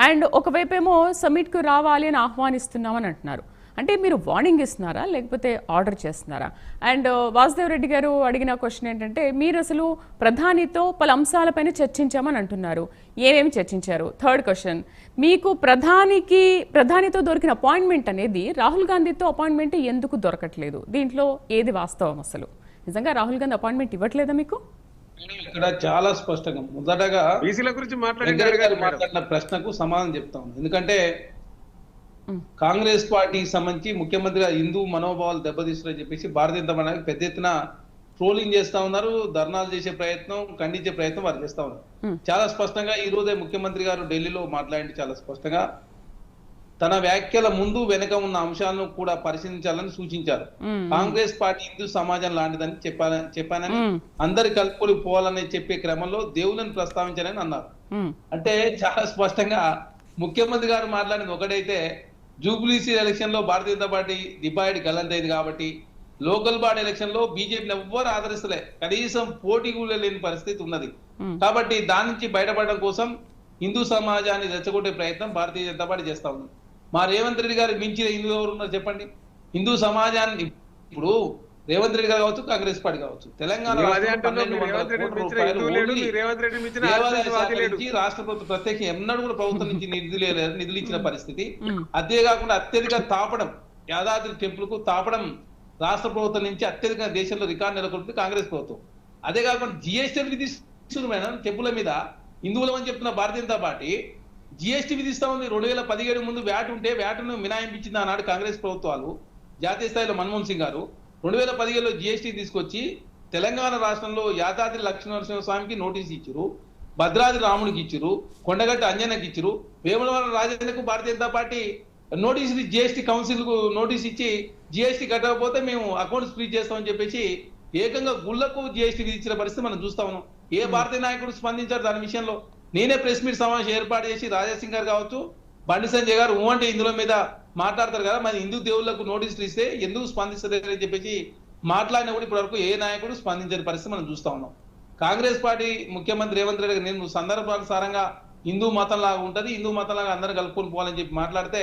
అండ్ ఒకవైపు ఏమో సమ్మిట్కు రావాలి అని ఆహ్వానిస్తున్నామని అంటున్నారు. అంటే మీరు వార్నింగ్ ఇస్తున్నారా లేకపోతే ఆర్డర్ చేస్తున్నారా? అండ్ వాసుదేవ్ రెడ్డి గారు అడిగిన క్వశ్చన్ ఏంటంటే, మీరు అసలు ప్రధానితో పలు అంశాలపైన చర్చించామని అంటున్నారు, ఏమేమి చర్చించారు? థర్డ్ క్వశ్చన్, మీకు ప్రధానితో దొరికిన అపాయింట్మెంట్ అనేది రాహుల్ గాంధీతో అపాయింట్మెంట్ ఎందుకు దొరకట్లేదు? దీంట్లో ఏది వాస్తవం? అసలు నిజంగా రాహుల్ గాంధీ అపాయింట్మెంట్ ఇవ్వట్లేదా మీకు? ఇక్కడ చాలా స్పష్టంగా మొదటగా బీసీల గురించి మాట్లాడిన ప్రశ్నకు సమాధానం చెప్తాను. ఎందుకంటే కాంగ్రెస్ పార్టీకి సంబంధించి ముఖ్యమంత్రి హిందూ మనోభావాలు దెబ్బతీస్తున్నారని చెప్పేసి భారతీయ జనతా పార్టీ పెద్ద ఎత్తున ట్రోలింగ్ చేస్తా ఉన్నారు, ధర్నాలు చేసే ప్రయత్నం, ఖండించే ప్రయత్నం వారు చేస్తా ఉన్నారు. చాలా స్పష్టంగా ఈ రోజే ముఖ్యమంత్రి గారు ఢిల్లీలో మాట్లాడి చాలా స్పష్టంగా తన వ్యాఖ్యల ముందు వెనక ఉన్న అంశాలను కూడా పరిశీలించాలని సూచించారు. కాంగ్రెస్ పార్టీ హిందూ సమాజం లాంటిదని చెప్పానని, అందరి కలుపుకొని పోవాలని చెప్పే క్రమంలో దేవుళ్ళని ప్రస్తావించాలని అన్నారు. అంటే చాలా స్పష్టంగా ముఖ్యమంత్రి గారు మాట్లాడింది ఒకటైతే, జూబ్లీసీ ఎలక్షన్ లో భారతీయ జనతా పార్టీ డిపాయిడ్ గల్లంతైంది కాబట్టి లోకల్ బాడీ ఎలక్షన్ లో బీజేపీని ఎవ్వరు ఆదరిస్తలే, కనీసం పోటీ కూడా లేని పరిస్థితి ఉన్నది. కాబట్టి దాని నుంచి బయటపడడం కోసం హిందూ సమాజాన్ని రెచ్చగొట్టే ప్రయత్నం భారతీయ జనతా పార్టీ చేస్తా ఉంది. మా రేవంత్ రెడ్డి గారు మించిన హిందూ ఎవరు ఉన్నారు చెప్పండి? హిందూ సమాజాన్ని ఇప్పుడు రేవంత్ రెడ్డి గారు కావచ్చు, కాంగ్రెస్ పార్టీ కావచ్చు, తెలంగాణ రాష్ట్ర ప్రభుత్వం ప్రత్యేక ఎన్నడూ కూడా ప్రభుత్వం నుంచి నిధులు ఇచ్చిన పరిస్థితి. అంతేకాకుండా అత్యధిక తాపడం, యాదాద్రి టెంపుల్ కు తాపడం రాష్ట్ర ప్రభుత్వం నుంచి అత్యధిక దేశంలో రికార్డు నెలకొల్పి కాంగ్రెస్ ప్రభుత్వం. అదే కాకుండా జిఎస్టీ విధిస్తుంది మేడం టెంపుల మీద. హిందువులం అని చెప్తున్న భారతీయ జనతా పార్టీ జిఎస్టీ విధిస్తా ఉంది. 2017 ముందు వ్యాట్ ఉంటే వ్యాట్ను మినాయింపించింది ఆనాడు కాంగ్రెస్ ప్రభుత్వాలు. జాతీయ స్థాయిలో మన్మోహన్ సింగ్ గారు 2017లో జిఎస్టీ తీసుకొచ్చి తెలంగాణ రాష్ట్రంలో యాదాద్రి లక్ష్మీనరసింహ స్వామికి నోటీస్ ఇచ్చారు, భద్రాద్రి రాముడికి ఇచ్చారు, కొండగట్టు అంజనకి ఇచ్చారు, వేములవాడ రాజేంద్రకు భారతీయ జనతా పార్టీ నోటీసులు జిఎస్టీ కౌన్సిల్ కు నోటీస్ ఇచ్చి జిఎస్టీ కట్టకపోతే మేము అకౌంట్స్ ఫ్రీజ్ చేస్తామని చెప్పేసి ఏకంగా గుళ్లకు జిఎస్టీ విధించిన పరిస్థితి మనం చూస్తా ఉన్నాం. ఏ భారతీయ నాయకుడు స్పందించారు దాని విషయంలో? నేనే ప్రెస్ మీట్ సమావేశం ఏర్పాటు చేసి రాజాసింగ్ గారు కావచ్చు, బండి సంజయ్ గారు అంటే ఇందులో మీద మాట్లాడతారు కదా, మరి హిందూ దేవుళ్లకు నోటీసులు ఇస్తే ఎందుకు స్పందిస్తలేదని చెప్పేసి మాట్లాడినా కూడా ఇప్పటివరకు ఏ నాయకుడు స్పందించని పరిస్థితి మనం చూస్తా ఉన్నాం. కాంగ్రెస్ పార్టీ ముఖ్యమంత్రి రేవంత్ రెడ్డి నేను సందర్భానుసారంగా హిందూ మతం లాగా ఉంటది, హిందూ మతం లాగా అందరూ కలుపుకొని పోవాలని చెప్పి మాట్లాడితే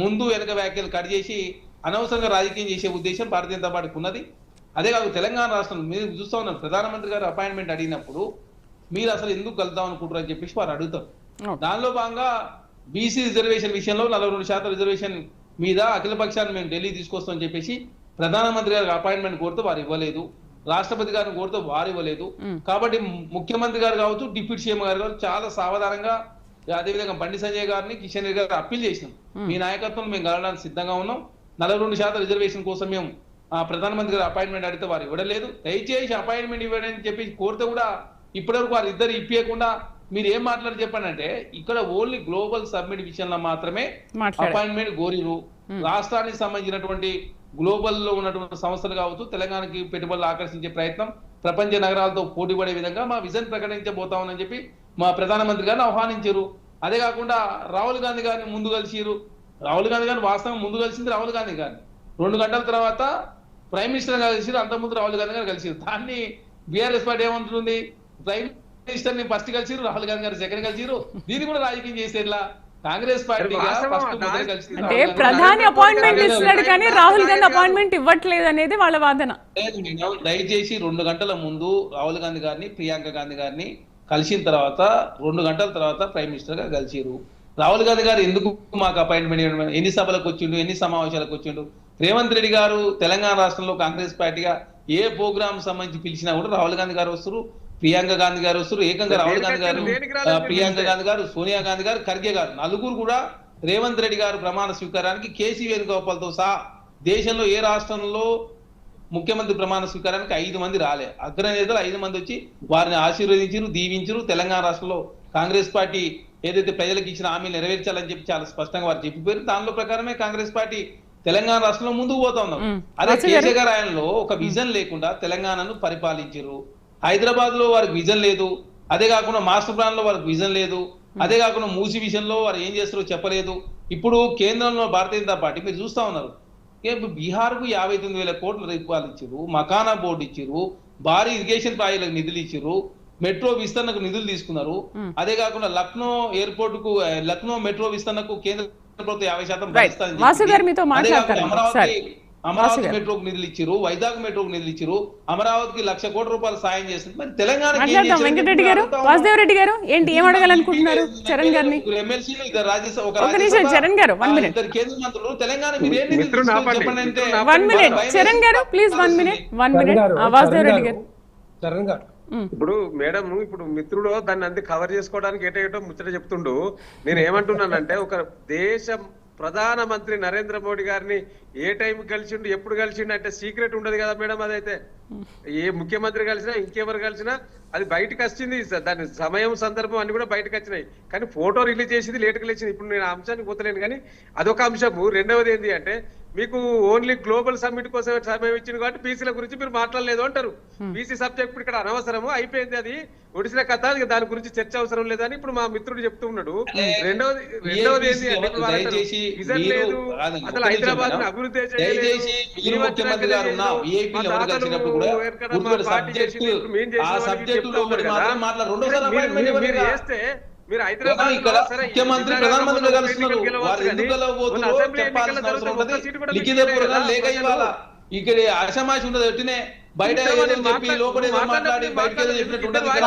ముందు వెనక వ్యాఖ్యలు కట్ చేసి అనవసరంగా రాజకీయం చేసే ఉద్దేశం భారతీయ జనతా పార్టీకి ఉన్నది. అదే కాదు తెలంగాణ రాష్ట్రంలో మీరు చూస్తా ఉన్నారు, ప్రధానమంత్రి గారు అపాయింట్మెంట్ అడిగినప్పుడు మీరు అసలు ఎందుకు కలుద్దాం అనుకుంటారు అని చెప్పేసి వారు అడుగుతారు. దానిలో భాగంగా బీసీ రిజర్వేషన్ విషయంలో 42% రిజర్వేషన్ మీద అఖిల పక్షాన్ని మేము ఢిల్లీ తీసుకొస్తామని చెప్పేసి ప్రధానమంత్రి గారికి అపాయింట్మెంట్ కోరితే వారు ఇవ్వలేదు, రాష్ట్రపతి గారిని కోరితే వారు ఇవ్వలేదు. కాబట్టి ముఖ్యమంత్రి గారు కావచ్చు, డిప్యూటీ సీఎం గారు కావచ్చు చాలా సావధానంగా, అదేవిధంగా బండి సంజయ్ గారిని, కిషన్ రెడ్డి గారు అప్పీల్ చేసినాం. మీ నాయకత్వం మేము కలవడానికి సిద్ధంగా ఉన్నాం. 42% రిజర్వేషన్ కోసం మేము ప్రధానమంత్రి గారు అపాయింట్మెంట్ అడిగితే వారు ఇవ్వలేదు. దయచేసి అపాయింట్మెంట్ ఇవ్వండి అని చెప్పి కోరితే కూడా ఇప్పటివరకు వారు ఇద్దరు ఇప్పియకుండా మీరు ఏం మాట్లాడి చెప్పానంటే ఇక్కడ ఓన్లీ గ్లోబల్ సబ్మిట్ విషయంలో మాత్రమే అపాయింట్మెంట్ కోరిరు. రాష్ట్రానికి సంబంధించినటువంటి గ్లోబల్ లో ఉన్నటువంటి సంస్థలు కావచ్చు, తెలంగాణకి పెట్టుబడులు ఆకర్షించే ప్రయత్నం, ప్రపంచ నగరాలతో పోటీ పడే విధంగా మా విజన్ ప్రకటించబోతామని చెప్పి మా ప్రధానమంత్రి గారిని ఆహ్వానించారు. అదే కాకుండా రాహుల్ గాంధీ గారిని ముందు కలిసిరు. రాహుల్ గాంధీ గారిని వాస్తవం ముందు కలిసింది రాహుల్ గాంధీ గారిని, 2 గంటల తర్వాత ప్రైమ్ మినిస్టర్ గారు కలిసిరు, అంతకుముందు రాహుల్ గాంధీ గారు కలిసిరు. దాన్ని బీఆర్ఎస్ పార్టీ ఏమంటుంది, ప్రైమ్ మినిస్టర్ ని ఫస్ట్ కలిసిరు, రాహుల్ గాంధీ గారు సెకండ్ కలిసిరు, దీన్ని కూడా రాజకీయం చేసేలా కాంగ్రెస్ పార్టీ అంటే ప్రధాని అపాయింట్మెంట్ ఇస్తున్నాడు కానీ రాహుల్ గాంధీ అపాయింట్మెంట్ ఇవ్వట్లేదు అనేది వాళ్ళ వాదన. దయచేసి 2 గంటల ముందు రాహుల్ గాంధీ గారిని, ప్రియాంక గాంధీ గారిని కలిసిన తర్వాత 2 గంటల తర్వాత ప్రైమ్ మినిస్టర్ గారు కలిసిరు. రాహుల్ గాంధీ గారు ఎందుకు మాకు అపాయింట్మెంట్ ఇవ్వడం, ఎన్ని సభలకు వచ్చిండు, ఎన్ని సమావేశాలకు వచ్చిండు? రేవంత్ రెడ్డి గారు తెలంగాణ రాష్ట్రంలో కాంగ్రెస్ పార్టీగా ఏ ప్రోగ్రామ్ సంబంధించి పిలిచినా కూడా రాహుల్ గాంధీ గారు వస్తారు, ప్రియాంక గాంధీ గారు వస్తారు, ఏకంగా రాహుల్ గాంధీ గారు, ప్రియాంక గాంధీ గారు, సోనియా గాంధీ గారు, ఖర్గే గారు, నలుగురు కూడా రేవంత్ రెడ్డి గారు ప్రమాణ స్వీకారానికి కేసీ వేణుగోపాల్తో సహా దేశంలో ఏ రాష్ట్రంలో ముఖ్యమంత్రి ప్రమాణ స్వీకారానికి 5 మంది రాలే. అగ్రనేతలు 5 మంది వచ్చి వారిని ఆశీర్వదించారు, దీవించారు. తెలంగాణ రాష్ట్రంలో కాంగ్రెస్ పార్టీ ఏదైతే ప్రజలకు ఇచ్చిన హామీలు నెరవేర్చాలని చెప్పి చాలా స్పష్టంగా వారు చెప్పిపోయారు. దానిలో ప్రకారమే కాంగ్రెస్ పార్టీ తెలంగాణ రాష్ట్రంలో ముందుకు పోతా ఉన్నారు. అదే కేసీఆర్ గారు ఆయనలో ఒక విజన్ లేకుండా తెలంగాణను పరిపాలించారు. హైదరాబాద్ లో వారికి విజన్ లేదు, అదే కాకుండా మాస్టర్ ప్లాన్ లో వారికి విజన్ లేదు, అదే కాకుండా మూసి విషయంలో వారు ఏం చేస్తారో చెప్పలేదు. ఇప్పుడు కేంద్రంలో భారతీయ జనతా పార్టీ మీరు చూస్తా ఉన్నారు, బీహార్ కు 59,000 కోట్ల రూపాయలు ఇచ్చారు, మకానా బోర్డు ఇచ్చారు, భారీ ఇరిగేషన్ ప్రాజెక్టులకు నిధులు ఇచ్చారు, మెట్రో విస్తరణకు నిధులు తీసుకున్నారు. అదే కాకుండా లక్నో ఎయిర్పోర్ట్ కు, లక్నో మెట్రో విస్తరణకు కేంద్ర ప్రభుత్వం 50% అమరావతి మెట్రోకు నిధులు ఇచ్చారు, వైజాగ్ మెట్రోకు నిధులు ఇచ్చారు, అమరావతికి 1,00,000 కోట్ల రూపాయలు సాయం చేస్తుంది. మరి తెలంగాణ వెంకటరెడ్డి గారు, వాసుదేవ్ రెడ్డి గారు ఏంటి ఏం అడగాలనుకుంటున్నారు చరణ్ గారిని? ఎమ్మెల్సీలు, 2 రాజ్యసభ, చరణ్ గారు 1 మినిట్, కేంద్ర మంత్రులు తెలంగాణ చెప్పండి. 1 మినిట్ చరణ్ గారు ప్లీజ్, 1 మినిట్ వాసుదేవ్ రెడ్డి గారు. చరణ్ గారు ఇప్పుడు మేడం, ఇప్పుడు మిత్రుడు దాన్ని అంతే కవర్ చేసుకోవడానికి ఏటో ముచ్చట చెప్తుండు. నేను ఏమంటున్నానంటే, ఒక దేశం ప్రధానమంత్రి నరేంద్ర మోడీ గారిని ఏ టైంకి కలిసిండు, ఎప్పుడు కలిసిండు అంటే సీక్రెట్ ఉండదు కదా మేడం. అదైతే ఏ ముఖ్యమంత్రి కలిసినా, ఇంకెవరు కలిసినా అది బయటకు వచ్చింది. దాని సమయం, సందర్భం అన్ని కూడా బయటకు వచ్చినాయి. కానీ ఫోటో రిలీజ్ చేసింది లేట్గా లేచింది. ఇప్పుడు నేను ఆ అంశానికి పోతలేను, కానీ అదొక అంశము. రెండవది ఏంటి అంటే, మీకు ఓన్లీ గ్లోబల్ సమ్మిట్ కోసం సమయం ఇచ్చింది కాబట్టి బీసీల గురించి మీరు మాట్లాడలేదు అంటారు. బీసీ సబ్జెక్ట్ ఇక్కడ అనవసరము, అయిపోయింది, అది ఒడిసిన కథ, దాని గురించి చర్చ అవసరం లేదని ఇప్పుడు మా మిత్రుడు చెప్తూ ఉన్నాడు. రెండవది ఏంటి అంటే, విజన్ లేదు, అసలు హైదరాబాద్ ను అభివృద్ధి చేస్తే మీరు హైదరాబాద్ ముఖ్యమంత్రి ప్రధానమంత్రి కలుస్తున్నారు, వారు ఎందుకు చెప్పాల్సిన అవసరం ఉంటుంది. లిఖిత పూర్వకంగా లేక ఇవ్వాలా, ఇక్కడ అసమాషి ఉండదు. ఎట్టినే బయట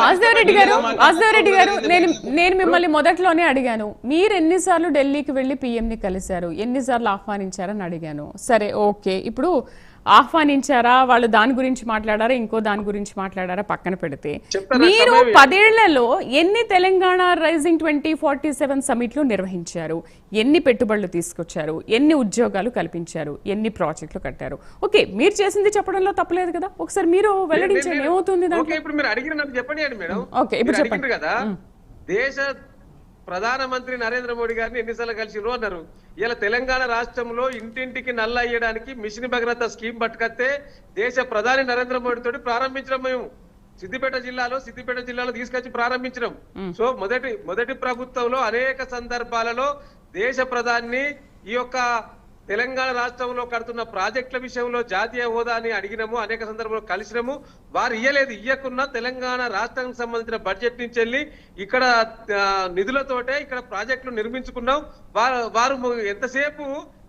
వాసుదేవ్ రెడ్డి గారు, నేను మిమ్మల్ని మొదట్లోనే అడిగాను, మీరు ఎన్నిసార్లు ఢిల్లీకి వెళ్ళి పిఎంని కలిశారు, ఎన్నిసార్లు ఆహ్వానించారని అడిగాను. సరే ఓకే, ఇప్పుడు ఆహ్వానించారా, వాళ్ళు దాని గురించి మాట్లాడారా, ఇంకో దాని గురించి మాట్లాడారా పక్కన పెడితే, మీరు 10 ఏళ్లలో ఎన్ని తెలంగాణ రైజింగ్ 2047 సమిట్లు నిర్వహించారు, ఎన్ని పెట్టుబడులు తీసుకొచ్చారు, ఎన్ని ఉద్యోగాలు కల్పించారు, ఎన్ని ప్రాజెక్టులు కట్టారు? ఓకే, మీరు చేసింది చెప్పడంలో తప్పలేదు కదా, ఒకసారి మీరు వెల్లడించండి ఏమవుతుంది దాంట్లో. ఇప్పుడు మీరు అడిగిన నాకు చెప్పండి మేడం. ఓకే, ఇప్పుడు చెప్పండి కదా. ప్రధానమంత్రి నరేంద్ర మోడీ గారిని ఎన్నిసార్లు కలిసిరు అన్నారు. ఇలా తెలంగాణ రాష్ట్రంలో ఇంటింటికి నల్ల అయ్యడానికి మిషన్ భగీరథ స్కీమ్ పట్టుకొస్తే దేశ ప్రధాని నరేంద్ర మోడీ తోటి ప్రారంభించడం మేము సిద్దిపేట జిల్లాలో తీసుకొచ్చి ప్రారంభించడం. సో మొదటి ప్రభుత్వంలో అనేక సందర్భాలలో దేశ ప్రధాని ఈ యొక్క తెలంగాణ రాష్ట్రంలో కడుతున్న ప్రాజెక్టుల విషయంలో జాతీయ హోదాని అడిగినాము, అనేక సందర్భంలో కలిసినాము. వారు ఇయ్యకున్నా తెలంగాణ రాష్ట్రానికి సంబంధించిన బడ్జెట్ నుంచి వెళ్ళి ఇక్కడ నిధులతోటే ఇక్కడ ప్రాజెక్టులు నిర్మించుకున్నాం. వారు ఎంతసేపు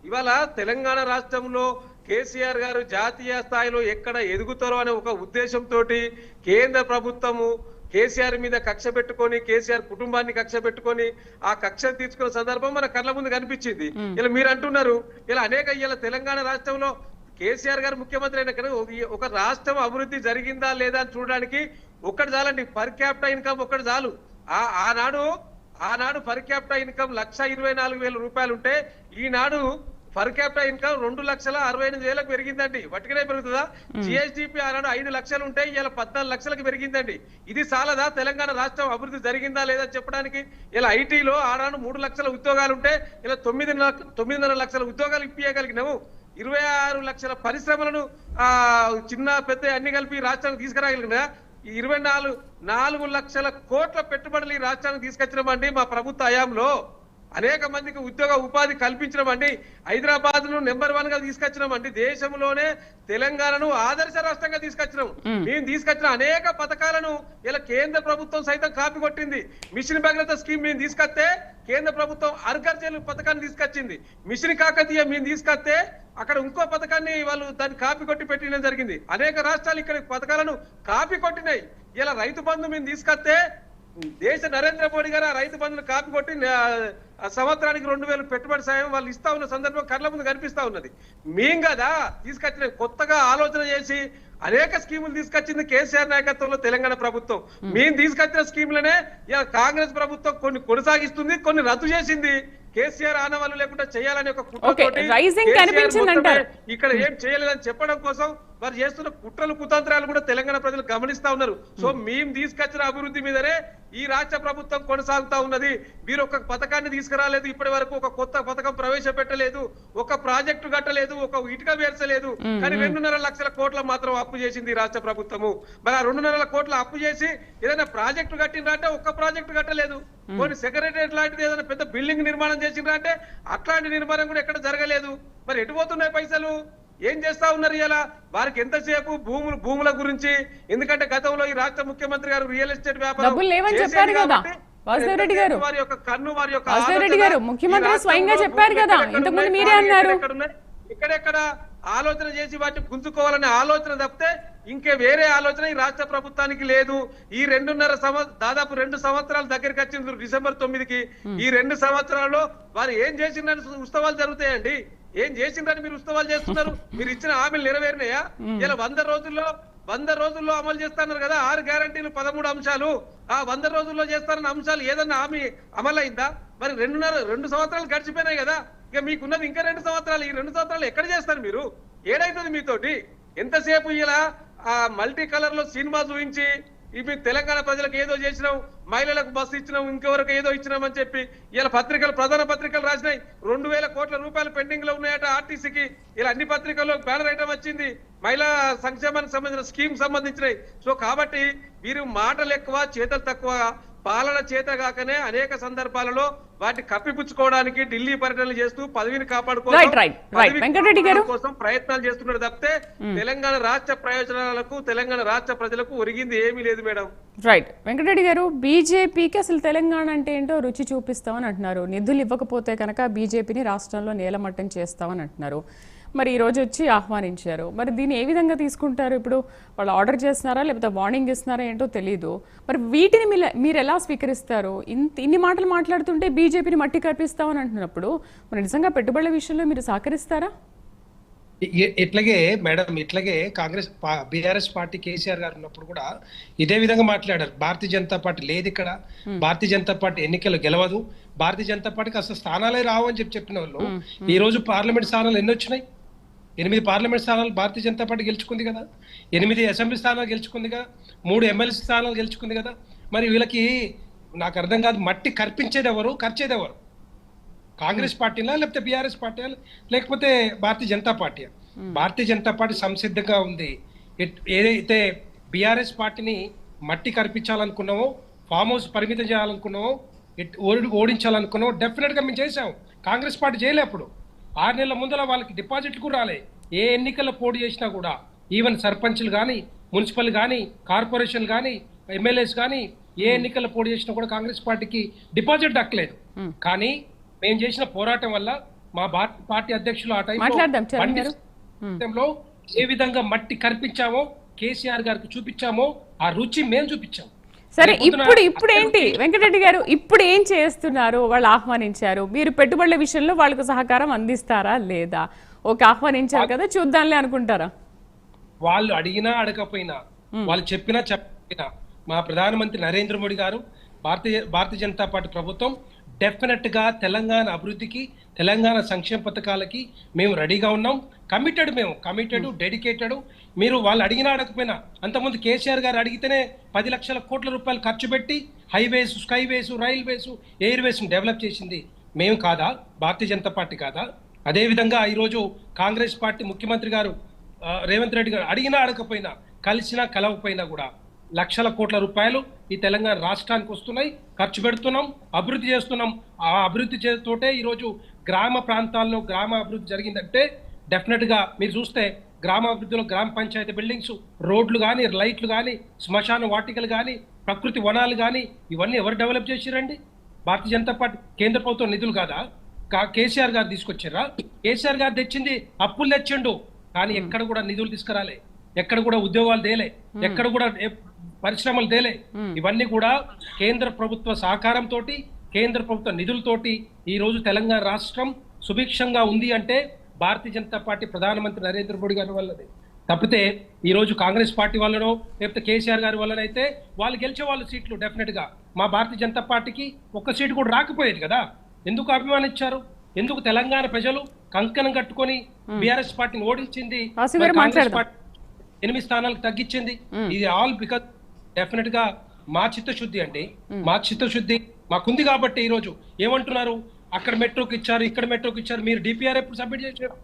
ఇవాళ తెలంగాణ రాష్ట్రంలో కేసీఆర్ గారు జాతీయ స్థాయిలో ఎక్కడ ఎదుగుతారో అనే ఒక ఉద్దేశంతో కేంద్ర ప్రభుత్వము కేసీఆర్ మీద కక్ష పెట్టుకొని కేసీఆర్ కుటుంబాన్ని కక్ష పెట్టుకొని ఆ కక్ష తీర్చుకున్న సందర్భం మన కళ్ళ ముందు కనిపించింది. ఇలా మీరు అంటున్నారు ఇలా ఇలా తెలంగాణ రాష్ట్రంలో కేసీఆర్ గారు ముఖ్యమంత్రి అయిన కదా ఒక రాష్ట్రం అభివృద్ధి జరిగిందా లేదా అని చూడడానికి ఒక్కటి చాలండి. పర్ క్యాపిటల్ ఇన్కమ్ ఒక్కటి చాలు. ఆనాడు పర్ క్యాపిటల్ ఇన్కమ్ 1,24,000 రూపాయలు ఉంటే ఈనాడు పర్ క్యాపిటల్ ఇన్కమ్ 2,68,000 పెరిగిందండి. వట్టిగానే పెరుగుతుందా? జిఎస్డిపి ఆనాడు 5 లక్షలు ఉంటే ఇలా 14 లక్షలకు పెరిగిందండి. ఇది చాలదా తెలంగాణ రాష్ట్రం అభివృద్ధి జరిగిందా లేదా చెప్పడానికి? ఇలా ఐటీలో ఆనాడు 3 లక్షల ఉద్యోగాలు ఉంటే ఇలా 9.5 లక్షల ఉద్యోగాలు ఇప్పించగలిగినాము. 26 లక్షల పరిశ్రమలను చిన్న పెద్ద అన్ని కలిపి రాష్ట్రానికి తీసుకురాగలిగినా 24 లక్షల కోట్ల పెట్టుబడులు ఈ రాష్ట్రానికి తీసుకొచ్చినామండి. మా ప్రభుత్వ హయాంలో అనేక మందికి ఉద్యోగ ఉపాధి కల్పించడమండి. హైదరాబాద్ ను నెంబర్ 1 గా తీసుకొచ్చినామండి. దేశంలోనే తెలంగాణను ఆదర్శ రాష్ట్రంగా తీసుకొచ్చినాం. మేము తీసుకొచ్చిన అనేక పథకాలను ఇలా కేంద్ర ప్రభుత్వం సైతం కాపీ కొట్టింది. మిషన్ భగీరథ స్కీమ్ మేము తీసుకొస్తే కేంద్ర ప్రభుత్వం హర్ జల్ పథకాన్ని తీసుకొచ్చింది. మిషన్ కాకతీయ మేము తీసుకొస్తే అక్కడ ఇంకో పథకాన్ని వాళ్ళు దాన్ని కాపీ కొట్టి పెట్టడం జరిగింది. అనేక రాష్ట్రాలు ఇక్కడ పథకాలను కాపీ కొట్టినాయి. ఇలా రైతు బంధు మేము తీసుకొస్తే దేశ నరేంద్ర మోడీ గారు రైతు బంధును కాపీ కొట్టి సంవత్సరానికి 2,000 పెట్టుబడి సాయం వాళ్ళు ఇస్తా ఉన్న సందర్భం కళ్ళ ముందు కనిపిస్తా ఉన్నది. మేం కదా తీసుకొచ్చిన కొత్తగా ఆలోచన చేసి అనేక స్కీములు తీసుకొచ్చింది కేసీఆర్ నాయకత్వంలో తెలంగాణ ప్రభుత్వం. మేము తీసుకొచ్చిన స్కీములనే కాంగ్రెస్ ప్రభుత్వం కొన్ని కొనసాగిస్తుంది, కొన్ని రద్దు చేసింది. కేసీఆర్ ఆనవాళ్ళు లేకుండా చేయాలని ఒక కుట్రతోటి ఇక్కడ ఏం చేయలేదని చెప్పడం కోసం వారు చేస్తున్న కుట్రలు కుతంత్రాలు కూడా తెలంగాణ ప్రజలు గమనిస్తా ఉన్నారు. సో మేము తీసుకొచ్చిన అభివృద్ధి మీదనే ఈ రాష్ట్ర ప్రభుత్వం కొనసాగుతా ఉన్నది. మీరు ఒక పథకాన్ని తీసుకురాలేదు, ఇప్పటి వరకు ఒక కొత్త పథకం ప్రవేశపెట్టలేదు, ఒక ప్రాజెక్టు కట్టలేదు, ఒక ఇటుక వేర్చలేదు. కానీ 2.5 లక్షల కోట్ల మాత్రం అప్పు చేసింది ఈ రాష్ట్ర ప్రభుత్వము. మరి ఆ 2.5 కోట్ల అప్పు చేసి ఏదైనా ప్రాజెక్టు కట్టిందంటే ఒక్క ప్రాజెక్టు కట్టలేదు. కొన్ని సెక్రటరియట్ లాంటిది ఏదైనా పెద్ద బిల్డింగ్ నిర్మాణం చేసిందంటే అట్లాంటి నిర్మాణం కూడా ఎక్కడ జరగలేదు. మరి ఎటు పోతున్నాయి పైసలు? ఏం చేస్తా ఉన్నారు? ఇలా వారికి ఎంతసేపు భూముల గురించి, ఎందుకంటే గతంలో ఈ రాష్ట్ర ముఖ్యమంత్రి గారు రియల్ ఎస్టేట్ వ్యాపారం వారి యొక్క కన్ను వారి యొక్క ముఖ్యమంత్రి స్వయంగా చెప్పారు కదా, ఇంతకుముందు మీరే అన్నారు. ఇక్కడెక్కడ ఆలోచన చేసి వాటిని గుంజుకోవాలనే ఆలోచన తప్పితే ఇంకే వేరే ఆలోచన ఈ రాష్ట్ర ప్రభుత్వానికి లేదు. ఈ దాదాపు 2 సంవత్సరాల దగ్గరికి వచ్చింది డిసెంబర్ 9కి. ఈ 2 సంవత్సరాల్లో వారు ఏం చేసిందని ఉత్సవాలు జరుగుతాయండి. ఏం చేసిందని మీరు ఉత్సవాలు చేస్తున్నారు? మీరు ఇచ్చిన హామీలు నెరవేరినాయా? ఇలా 100 రోజుల్లో అమలు చేస్తున్నారు కదా 6 గ్యారంటీలు 13 అంశాలు. ఆ 100 రోజుల్లో చేస్తారన్న అంశాలు ఏదన్నా హామీ అమలైందా? మరి 2 సంవత్సరాలు గడిచిపోయినాయి కదా. ఇక మీకున్నది ఇంకా 2 సంవత్సరాలు. ఈ 2 సంవత్సరాలు ఎక్కడ చేస్తారు మీరు? ఏడైతుంది మీతోటి? ఎంతసేపు ఇలా ఆ మల్టీ కలర్ లో సినిమా చూపించి ఇవి తెలంగాణ ప్రజలకు ఏదో చేసినాం, మహిళలకు బస్సు ఇచ్చినాం, ఇంకెవరికి ఏదో ఇచ్చినామని చెప్పి ఇలా ప్రధాన పత్రికలు రాసినాయి. 2,000 కోట్ల రూపాయలు పెండింగ్ లో ఉన్నాయట ఆర్టీసీకి. ఇలా అన్ని పత్రికల్లో బ్యానర్ ఐటమ్ వచ్చింది మహిళా సంక్షేమానికి సంబంధించిన స్కీమ్ సంబంధించినవి. సో కాబట్టి వీరు మాటలు ఎక్కువ చేతలు తక్కువ, పాలన చేత కాకనే అనేక సందర్భాలలో వాటిని కప్పిపుచ్చుకోవడానికి ఢిల్లీ పర్యటనలు చేస్తూ పదవిని కాపాడుకోవడం కోసం ప్రయత్నాలు చేస్తున్నారు తప్పితే తెలంగాణ రాష్ట్ర ప్రయోజనాలకు తెలంగాణ రాష్ట్ర ప్రజలకు ఒరిగింది ఏమీ లేదు మేడం. రైట్ వెంకటరెడ్డి గారు, బీజేపీకి అసలు తెలంగాణ అంటే ఏంటో రుచి చూపిస్తామని అంటున్నారు. నిధులు ఇవ్వకపోతే కనుక బీజేపీని రాష్ట్రంలో నేలమట్టం చేస్తామని అంటున్నారు. మరి ఈ రోజు వచ్చి ఆహ్వానించారు. మరి దీన్ని ఏ విధంగా తీసుకుంటారు? ఇప్పుడు వాళ్ళు ఆర్డర్ చేస్తున్నారా లేకపోతే వార్నింగ్ ఇస్తున్నారా ఏంటో తెలియదు. మరి వీటిని మీరు ఎలా స్వీకరిస్తారు? ఇన్ని మాటలు మాట్లాడుతుంటే బీజేపీని మట్టి కల్పిస్తామని అంటున్నప్పుడు మరి నిజంగా పెట్టుబడుల విషయంలో మీరు సహకరిస్తారా? ఇట్లాగే కాంగ్రెస్ బీఆర్ఎస్ పార్టీ కేసీఆర్ గారు ఉన్నప్పుడు కూడా ఇదే విధంగా మాట్లాడారు. భారతీయ జనతా పార్టీ లేదు ఇక్కడ, భారతీయ జనతా పార్టీ ఎన్నికలు గెలవదు, భారతీయ జనతా పార్టీకి అసలు స్థానాలే రావు అని చెప్పిన వాళ్ళు ఈ రోజు పార్లమెంట్ స్థానాలు ఎన్ని వచ్చినాయి? 8 పార్లమెంట్ స్థానాలు భారతీయ జనతా పార్టీ గెలుచుకుంది కదా, 8 అసెంబ్లీ స్థానాలు గెలుచుకుంది కదా, 3 ఎమ్మెల్సీ స్థానాలు గెలుచుకుంది కదా. మరి వీళ్ళకి నాకు అర్థం కాదు, మట్టి కర్పించేది ఎవరు, ఖర్చేది ఎవరు? కాంగ్రెస్ పార్టీనా, లేకపోతే బీఆర్ఎస్ పార్టీ, లేకపోతే భారతీయ జనతా పార్టీ? భారతీయ జనతా పార్టీ సంసిద్ధంగా ఉంది. ఏదైతే బీఆర్ఎస్ పార్టీని మట్టి కర్పించాలనుకున్నామో, ఫామ్ హౌస్ పరిమితం చేయాలనుకున్నామో, ఓడించాలనుకున్నామో డెఫినెట్ గా మేము చేసాం. కాంగ్రెస్ పార్టీ చేయలే. అప్పుడు 6 నెలల ముందర వాళ్ళకి డిపాజిట్లు కూడా రాలే. ఏ ఎన్నికల్లో పోటీ చేసినా కూడా, ఈవెన్ సర్పంచ్లు కానీ, మున్సిపల్ కానీ, కార్పొరేషన్ కానీ, ఎమ్మెల్యేస్ కానీ, ఏ ఎన్నికల్లో పోటీ చేసినా కూడా కాంగ్రెస్ పార్టీకి డిపాజిట్ దక్కలేదు. కానీ మేము చేసిన పోరాటం వల్ల మా పార్టీ అధ్యక్షులు ఆ టైంలో ఏ విధంగా మట్టి కర్పించామో కేసీఆర్ గారికి చూపించామో, ఆ రుచి మేము చూపించాం. సరే, ఇప్పుడు ఏంటి వెంకటరెడ్డి గారు, ఇప్పుడు ఏం చేస్తున్నారు? వాళ్ళు ఆహ్వానించారు, మీరు పెట్టుబడుల విషయంలో వాళ్ళకు సహకారం అందిస్తారా లేదా? ఓకే, ఆహ్వానించారు కదా, చూద్దాంలే అనుకుంటారా? వాళ్ళు అడిగినా అడగకపోయినా, వాళ్ళు చెప్పినా చెప్పకపోయినా, మా ప్రధానమంత్రి నరేంద్ర మోడీ గారు, భారతీయ జనతా పార్టీ ప్రభుత్వం డెఫినెట్ గా తెలంగాణ అభివృద్ధికి, తెలంగాణ సంక్షేమ పథకాలకి మేము రెడీగా ఉన్నాం. Committed dedicated. మీరు వాళ్ళు అడిగినా అడగకపోయినా, అంతకుముందు కేసీఆర్ గారు అడిగితేనే 10 లక్షల కోట్ల రూపాయలు ఖర్చు పెట్టి highways, skyways, railways, Airways develop చేసింది మేము కాదా? భారతీయ జనతా పార్టీ కాదా? అదేవిధంగా ఈరోజు కాంగ్రెస్ పార్టీ ముఖ్యమంత్రి గారు రేవంత్ రెడ్డి గారు అడిగినా అడగకపోయినా, కలిసినా కలవకపోయినా కూడా లక్షల కోట్ల రూపాయలు ఈ తెలంగాణ రాష్ట్రానికి వస్తున్నాయి, ఖర్చు పెడుతున్నాం, అభివృద్ధి చేస్తున్నాం. ఆ అభివృద్ధి చేస్తోటే ఈరోజు గ్రామ ప్రాంతాల్లో గ్రామ అభివృద్ధి జరిగిందంటే డెఫినెట్ గా మీరు చూస్తే గ్రామ అభివృద్ధిలో గ్రామ పంచాయతీ బిల్డింగ్స్, రోడ్లు కానీ, లైట్లు కానీ, శ్మశాన వాటికలు కానీ, ప్రకృతి వనాలు కానీ, ఇవన్నీ ఎవరు డెవలప్ చేసిరండి? భారతీయ జనతా పార్టీ కేంద్ర ప్రభుత్వం నిధులు కాదా? కేసీఆర్ గారు తీసుకొచ్చారా? కేసీఆర్ గారు తెచ్చింది అప్పులు తెచ్చిండు, కానీ ఎక్కడ కూడా నిధులు తీసుకురాలే, ఎక్కడ కూడా ఉద్యోగాలు తేలే, ఎక్కడ కూడా పరిశ్రమలు తేలే. ఇవన్నీ కూడా కేంద్ర ప్రభుత్వ సహకారంతో, కేంద్ర ప్రభుత్వ నిధులతోటి ఈ రోజు తెలంగాణ రాష్ట్రం సుభిక్షంగా ఉంది అంటే భారతీయ జనతా పార్టీ ప్రధానమంత్రి నరేంద్ర మోడీ గారి వల్లనే. తప్పితే ఈ రోజు కాంగ్రెస్ పార్టీ వల్లనో, లేకపోతే కేసీఆర్ గారి వల్లనైతే వాళ్ళు గెలిచే వాళ్ళు సీట్లు డెఫినెట్ గా మా భారతీయ జనతా పార్టీకి ఒక్క సీటు కూడా రాకపోయేది కదా. ఎందుకు అభిమానించారు? ఎందుకు తెలంగాణ ప్రజలు కంకణం కట్టుకొని బీఆర్ఎస్ పార్టీని ఓడించింది, కాంగ్రెస్ పార్టీ 8 స్థానాలకు తగ్గించింది? ఇది ఆల్ బికాజ్ డెఫినెట్ గా మా చిత్తశుద్ధి అండి. మా చిత్తశుద్ధి మాకుంది కాబట్టి ఈ రోజు ఏమంటున్నారు, అక్కడ మెట్రోకి ఇచ్చారు, ఇక్కడ మెట్రోకి ఇచ్చారు. మీరు డిపిఆర్ ఎప్పుడు సబ్మిట్ చేశారు?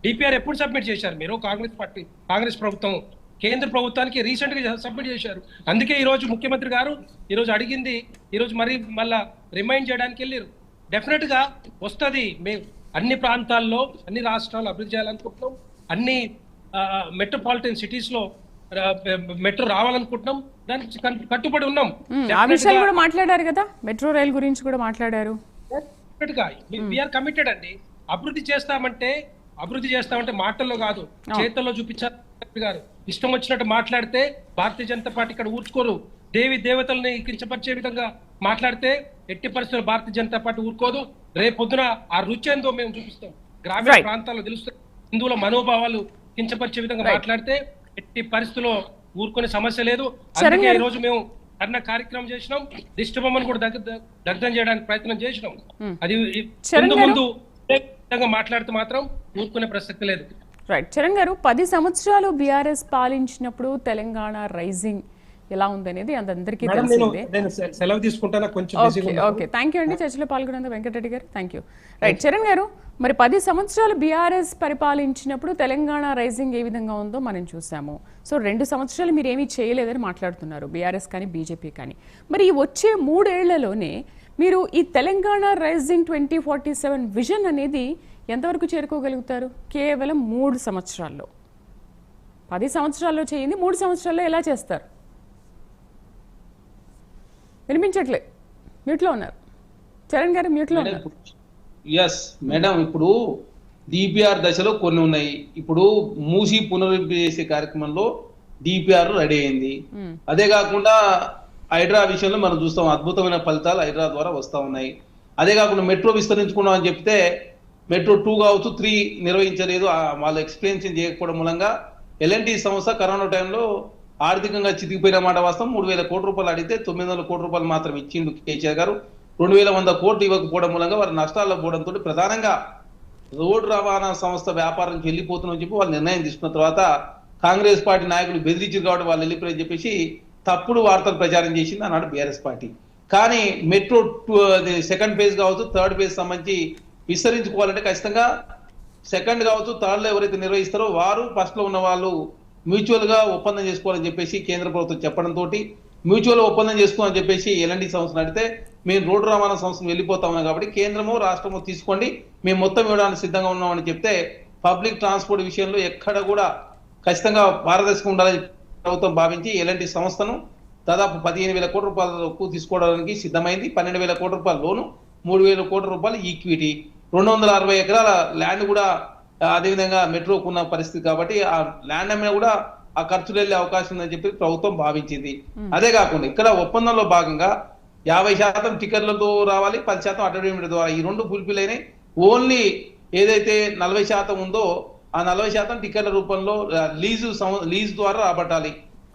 డిపిఆర్ ఎప్పుడు సబ్మిట్ చేశారు మీరు? కాంగ్రెస్ ప్రభుత్వం కేంద్ర ప్రభుత్వానికి రీసెంట్ గా సబ్మిట్ చేశారు. అందుకే ఈ రోజు ముఖ్యమంత్రి గారు ఈ రోజు అడిగింది, ఈ రోజు మళ్ళా రిమైండ్ చేయడానికి వెళ్ళారు. డెఫినెట్ గా వస్తుంది. మేము అన్ని ప్రాంతాల్లో, అన్ని రాష్ట్రాల్లో అభివృద్ధి చేయాలనుకుంటున్నాం. అన్ని మెట్రోపాలిటన్ సిటీస్ లో మెట్రో రావాలనుకుంటున్నాం. దానికి కట్టుబడి ఉన్నాం. ఆ విషయాలు కూడా మాట్లాడారు కదా, మెట్రో రైల్ గురించి కూడా మాట్లాడారు. వీఆర్ కమిటెడ్ అండి. అభివృద్ధి చేస్తామంటే మాటల్లో కాదు, చేతల్లో చూపించారు గారు. ఇష్టం వచ్చినట్టు మాట్లాడితే భారతీయ జనతా పార్టీ ఇక్కడ ఊర్చుకోరు. దేవతల్ని కించపరిచే విధంగా మాట్లాడితే ఎట్టి పరిస్థితుల్లో భారతీయ జనతా పార్టీ ఊరుకోదు. రేపొద్దున ఆ రుచి ఏందో మేము చూపిస్తాం. గ్రామీణ ప్రాంతాల్లో తెలుస్తాయి. హిందువుల మనోభావాలు కించపరిచే విధంగా మాట్లాడితే ఎట్టి పరిస్థితుల్లో ఊరుకునే సమస్య లేదు. అందుకే ఈ రోజు మేము అన్న కార్యక్రమం చేసినాం. దిష్టి బొమ్మను కూడా దగ్ధం చేయడానికి ప్రయత్నం చేసినాం. అది ముందు మాట్లాడితే మాత్రం ఊరుకునే ప్రసక్తి లేదు. రైట్. చరణ్ గారు, 10 సంవత్సరాలు బీఆర్ఎస్ పాలించినప్పుడు తెలంగాణ రైజింగ్ ఎలా ఉందనేది అందరికీ తెలిసిందే. సెలవు తీసుకుంటానా కొంచెం? ఓకే, థ్యాంక్ యూ అండి. చర్చలో పాల్గొన్నందుకు వెంకటరెడ్డి గారు, థ్యాంక్ యూ. రైట్. చరణ్ గారు, మరి 10 సంవత్సరాలు బీఆర్ఎస్ పరిపాలించినప్పుడు తెలంగాణ రైజింగ్ ఏ విధంగా ఉందో మనం చూసాము. సో 2 సంవత్సరాలు మీరు ఏమీ చేయలేదని మాట్లాడుతున్నారు, బీఆర్ఎస్ కానీ బీజేపీ కానీ. మరి వచ్చే 3 ఏళ్లలోనే మీరు ఈ తెలంగాణ రైజింగ్ 2047 విజన్ అనేది ఎంతవరకు చేరుకోగలుగుతారు? కేవలం 3 సంవత్సరాల్లో. 10 సంవత్సరాల్లో చేయింది 3 సంవత్సరాల్లో ఎలా చేస్తారు? వినిపించట్లే, మ్యూట్లో ఉన్నారు. చరణ్ గారు మ్యూట్లో ఉన్నారు. ఎస్ మేడం, ఇప్పుడు డిపిఆర్ దశలో కొన్ని ఉన్నాయి. ఇప్పుడు మూసి పునరుద్ధి చేసే కార్యక్రమంలో డిపిఆర్ రెడీ అయింది. అదే కాకుండా హైడ్రా విషయంలో మనం చూస్తాం, అద్భుతమైన ఫలితాలు హైడ్రా ద్వారా వస్తూ ఉన్నాయి. అదే కాకుండా మెట్రో విస్తరించుకున్నాం అని చెప్తే మెట్రో 2 కావచ్చు 3 నిర్వహించలేదు. వాళ్ళు ఎక్స్ప్లెయిన్ చేయకపోవడం మూలంగా ఎల్ఎన్టీ సంస్థ కరోనా టైంలో ఆర్థికంగా చితికిపోయిన మాట వాస్తవం. 3,000 కోట్ల రూపాయలు అడిగితే 900 కోట్ల రూపాయలు మాత్రం ఇచ్చిండు కేసీఆర్ గారు. 2,100 కోట్లు ఇవ్వకపోవడం మూలంగా వారి నష్టాల్లో పోవడంతో ప్రధానంగా రోడ్డు రవాణా సంస్థ వ్యాపారానికి వెళ్ళిపోతుందని చెప్పి వాళ్ళు నిర్ణయం తీసుకున్న తర్వాత కాంగ్రెస్ పార్టీ నాయకులు బెదిరించారు కాబట్టి వాళ్ళు వెళ్ళిపోయారని చెప్పేసి తప్పుడు వార్తలు ప్రచారం చేసింది అన్నాడు బీఆర్ఎస్ పార్టీ. కానీ మెట్రో సెకండ్ ఫేజ్ కావచ్చు, థర్డ్ ఫేజ్ సంబంధించి విస్తరించుకోవాలంటే ఖచ్చితంగా సెకండ్ కావచ్చు, థర్డ్ లో ఎవరైతే నిర్వహిస్తారో వారు ఫస్ట్ లో ఉన్న వాళ్ళు మ్యూచువల్ గా ఒప్పందం చేసుకోవాలని చెప్పేసి కేంద్ర ప్రభుత్వం చెప్పడంతో మ్యూచువల్ ఒప్పందం చేసుకోవాలని చెప్పేసి ఎల్ఎన్టీ సంస్థను అడిగితే మేము రోడ్డు రవాణా సంస్థను వెళ్ళిపోతాము కాబట్టి కేంద్రము రాష్ట్రము తీసుకోండి, మేము మొత్తం ఇవ్వడానికి సిద్ధంగా ఉన్నామని చెప్తే పబ్లిక్ ట్రాన్స్పోర్ట్ విషయంలో ఎక్కడ కూడా ఖచ్చితంగా పారదర్శకంగా ఉండాలని ప్రభుత్వం భావించి ఎల్ఎన్టీ సంస్థను దాదాపు 15,000 కోట్ల రూపాయలకు తీసుకోవడానికి సిద్ధమైంది. 12,000 కోట్ల రూపాయల లోను, 3,000 కోట్ల రూపాయలు ఈక్విటీ, 260 ఎకరాల ల్యాండ్ కూడా అదేవిధంగా మెట్రోకు ఉన్న పరిస్థితి కాబట్టి ఆ ల్యాండ్ అమ్మినా కూడా ఆ ఖర్చులు వెళ్లే అవకాశం ఉందని చెప్పి ప్రభుత్వం భావించింది. అదే కాకుండా ఇక్కడ ఒప్పందంలో భాగంగా 50% టికెట్లతో రావాలి, 10% అడ్వర్టైజ్మెంట్ ద్వారా ఈ రెండు ఫుల్ఫిల్ అయినాయి. ఓన్లీ ఏదైతే 40% ఉందో ఆ 40% టికెట్ల రూపంలో లీజు ద్వారా రాబట్టాలి.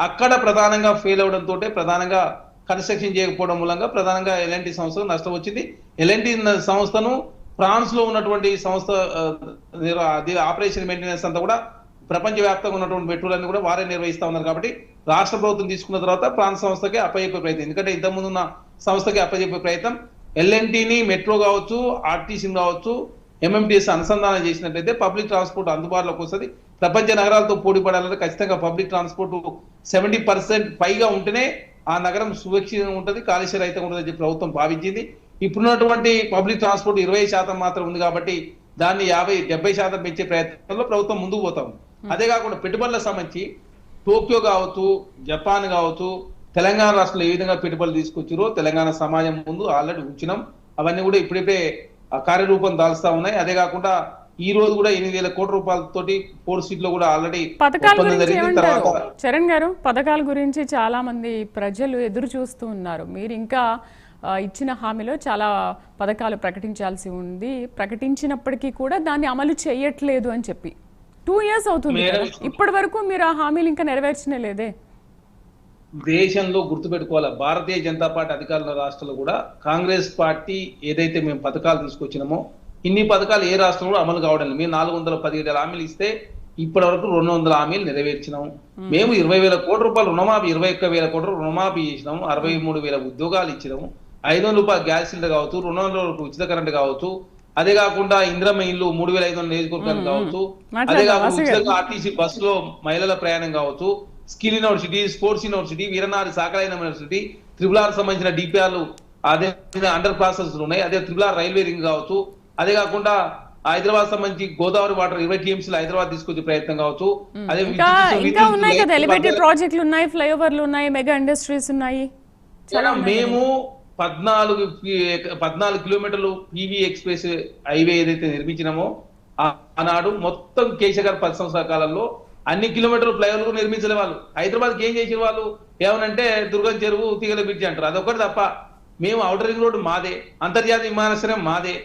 అక్కడ ప్రధానంగా ఫెయిల్ అవడంతో ప్రధానంగా కన్స్ట్రక్షన్ చేయకపోవడం మూలంగా ప్రధానంగా ఎల్ఎన్టీ సంస్థకు నష్టం వచ్చింది. ఎల్ఎన్టీ సంస్థను ఫ్రాన్స్ లో ఉన్నటువంటి సంస్థ ఆపరేషన్ మెయింటెనెన్స్ అంతా కూడా ప్రపంచవ్యాప్తంగా ఉన్నటువంటి మెట్రోలన్నీ కూడా వారే నిర్వహిస్తా ఉన్నారు కాబట్టి రాష్ట్ర ప్రభుత్వం తీసుకున్న తర్వాత ఫ్రాన్స్ సంస్థకి అప్పచెప్పే ప్రయత్నం, ఎందుకంటే ఇంతకుముందు ఉన్న సంస్థకి అప్పచెప్పే ప్రయత్నం ఎల్ఎన్టీని మెట్రో కావచ్చు, ఆర్టీసీని కావచ్చు, ఎంఎంటీఎస్ అనుసంధానం చేసినట్లయితే పబ్లిక్ ట్రాన్స్పోర్ట్ అందుబాటులోకి వస్తుంది. ప్రపంచ నగరాలతో పోటీ పడాలంటే ఖచ్చితంగా పబ్లిక్ ట్రాన్స్పోర్ట్ 70% పైగా ఉంటేనే ఆ నగరం సురక్షితంగా ఉంటుంది, కాలుష్య రహితంగా ఉంటుందని చెప్పి ప్రభుత్వం భావించింది. ఇప్పుడున్నటువంటి పబ్లిక్ ట్రాన్స్పోర్ట్ 20% మాత్రం ఉంది కాబట్టి దాన్ని 50-70% పెంచే ప్రయత్నంలో ప్రభుత్వం ముందుకు పోతా ఉంది. అదే కాకుండా పెట్టుబడులకు సంబంధించి టోక్యో కావచ్చు, జపాన్ కావచ్చు, తెలంగాణ రాష్ట్రంలో ఏ విధంగా పెట్టుబడులు తీసుకొచ్చారో తెలంగాణ సమాజం ముందు ఆల్రెడీ ఉంచినాం. అవన్నీ కూడా ఇప్పుడిప్పుడే కార్యరూపం దాల్స్తా ఉన్నాయి. అదే కాకుండా ఈ రోజు కూడా 8,000 కోట్ల రూపాయలతోటి 4 సీట్లో కూడా ఆల్రెడీ చరణ్ గారు పథకాల గురించి చాలా మంది ప్రజలు ఎదురు చూస్తూ ఉన్నారు. మీరు ఇంకా ఇచ్చిన హామీలో చాలా పథకాలు ప్రకటించాల్సి ఉంది, ప్రకటించినప్పటికీ కూడా దాన్ని అమలు చేయట్లేదు అని చెప్పి 2 years అవుతుంది. ఇప్పటి వరకు మీరు ఆ హామీలు ఇంకా నెరవేర్చనే లేదే. దేశంలో గుర్తుపెట్టుకోవాలి, భారతీయ జనతా పార్టీ అధికారుల రాష్ట్రంలో కూడా కాంగ్రెస్ పార్టీ ఏదైతే మేము పథకాలు తీసుకొచ్చినామో ఇన్ని పథకాలు ఏ రాష్ట్రంలో అమలు కావడం లేదు. మేము 417 హామీలు ఇస్తే ఇప్పటి వరకు 200 హామీలు నెరవేర్చినాము. మేము 20,000 కోట్ల రూపాయలు రుణమాఫీ, 21,000 కోట్ల రుణమాఫీ చేసినాము, 63,000 ఉద్యోగాలు ఇచ్చినాము, 500 రూపాయలు గ్యాస్ సిలిండర్ కావచ్చు, 200 రూపాయలు ఉచిత కరెంట్ కావచ్చు, అదే కాకుండా ఇంద్రమ్మ ఇల్లు 3,500 నియోజకవర్గాలు కావచ్చు, అదే కాకుండా ఉచితంగా ఆర్టీసీ బస్సులో మహిళల ప్రయాణం కావచ్చు, స్కిల్ యూనివర్సిటీ, స్పోర్ట్స్ యూనివర్సిటీ, వీరనారి సాకలైన యూనివర్సిటీ, త్రిపుల్ సంబంధించిన డిపిఆర్లు అదే అండర్ ప్రాసెస్ ఉన్నాయి, అదే త్రిపుల్ రైల్వే రింగ్ కావచ్చు, అదే కాకుండా హైదరాబాద్ సంబంధించి గోదావరి వాటర్ 20 టీఎంసీలు హైదరాబాద్ తీసుకొచ్చే ప్రయత్నం కావచ్చు. అదే ఇంకా ఉన్నాయి కదా, ఎలివేటెడ్ ప్రాజెక్టులు ఉన్నాయి, ఫ్లైఓవర్లు ఉన్నాయి, మెగా ఇండస్ట్రీస్ ఉన్నాయి. మేము 14 కిలోమీటర్లు పీవీ ఎక్స్ప్రెస్ హైవే ఏదైతే నిర్మించినామో ఆనాడు మొత్తం కేసీఆర్ 10 సంవత్సరాల కాలంలో అన్ని కిలోమీటర్లు ఫ్లైఓవర్లు నిర్మించలే వాళ్ళు. హైదరాబాద్కి ఏం చేసిన వాళ్ళు ఏమనంటే దుర్గం చెరువు, తీగల బ్రిడ్జి అంటారు, అదొకటి తప్ప. మేము ఔటర్ రింగ్ రోడ్డు మాదే, అంతర్జాతీయ విమానాశ్రయం మాదే,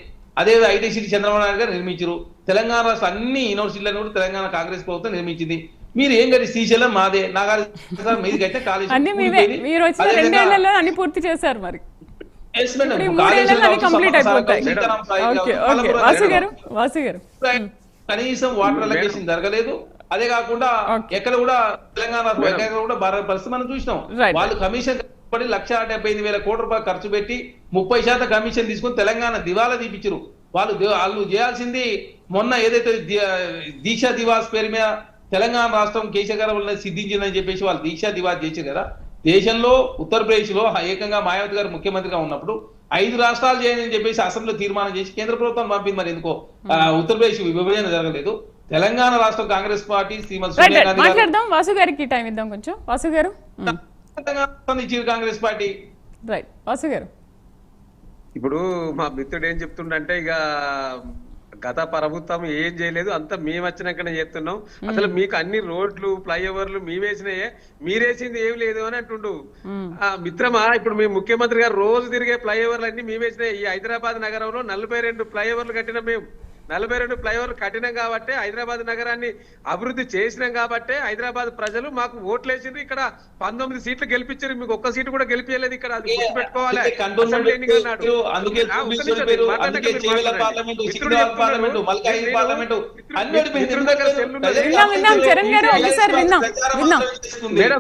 అదే ఐటీ సిటీ చంద్రబాబు నాయుడు గారు నిర్మించారు. తెలంగాణ రాష్ట్ర అన్ని యూనివర్సిటీలను కూడా తెలంగాణ కాంగ్రెస్ ప్రభుత్వం నిర్మించింది. మీరు ఏం కట్టి శ్రీశైలం మాదే, నాగార్జున మీదకైతే కాలేజ్ పూర్తి చేశారు. మరి కనీసం వాటర్ అలొకేషన్ జరగలేదు. అదే కాకుండా ఎక్కడ కూడా తెలంగాణ కూడా భారత పరిస్థితి మనం చూసినాం. వాళ్ళు కమిషన్ 1,75,000 కోట్ల రూపాయలు ఖర్చు పెట్టి 30% కమిషన్ తీసుకుని తెలంగాణ దివాలా తీపిచ్చారు. వాళ్ళు చేయాల్సింది మొన్న ఏదైతే దీక్ష దివాస్ పేరు మీద తెలంగాణ రాష్ట్రం కేసీఆర్ వల్ల సిద్ధించిందని చెప్పేసి వాళ్ళు దీక్ష దివాస్ చేశారు కదా. దేశంలో ఉత్తరప్రదేశ్ లో ఏకంగా మాయావతి గారు ముఖ్యమంత్రిగా ఉన్నప్పుడు 5 రాష్ట్రాలు చేయాలని చెప్పేసి అసెంబ్లీలో తీర్మానం చేసి కేంద్ర ప్రభుత్వం పంపింది. మరి ఎందుకో ఉత్తరప్రదేశ్ విభజన జరగలేదు. తెలంగాణ రాష్ట్ర కాంగ్రెస్ పార్టీ మాట్లాడదాం. వాసు గారికి టైం ఇద్దాం కొంచెం. వాసు గారు కాంగ్రెస్ పార్టీ రైట్. వాసు గారు ఇప్పుడు మా మిత్రుడు ఏం చెప్తుండంటే ఇక గత ప్రభుత్వం ఏం చేయలేదు, అంతా మేము వచ్చినాకనే చేస్తున్నాం, అసలు మీకు అన్ని రోడ్లు ఫ్లైఓవర్లు మేమేసినాయే, మీరేసింది ఏం లేదు అని అంటుండు. మిత్రమా, ఇప్పుడు మేము ముఖ్యమంత్రి గారు రోజు తిరిగే ఫ్లైఓవర్లు అన్ని మేమేసినాయి. ఈ హైదరాబాద్ నగరంలో 42 ఫ్లైఓవర్లు కట్టినాం మేము. 42 ఫ్లైఓవర్లు కట్టినాం కాబట్టి హైదరాబాద్ నగరాన్ని అభివృద్ధి చేసినాం కాబట్టి హైదరాబాద్ ప్రజలు మాకు ఓట్లేసిండ్రు. ఇక్కడ 19 సీట్లు గెలిపించారు, మీకు ఒక్క సీటు కూడా గెలిపించలేదు. ఇక్కడ అది గుర్తుపెట్టుకోవాలి.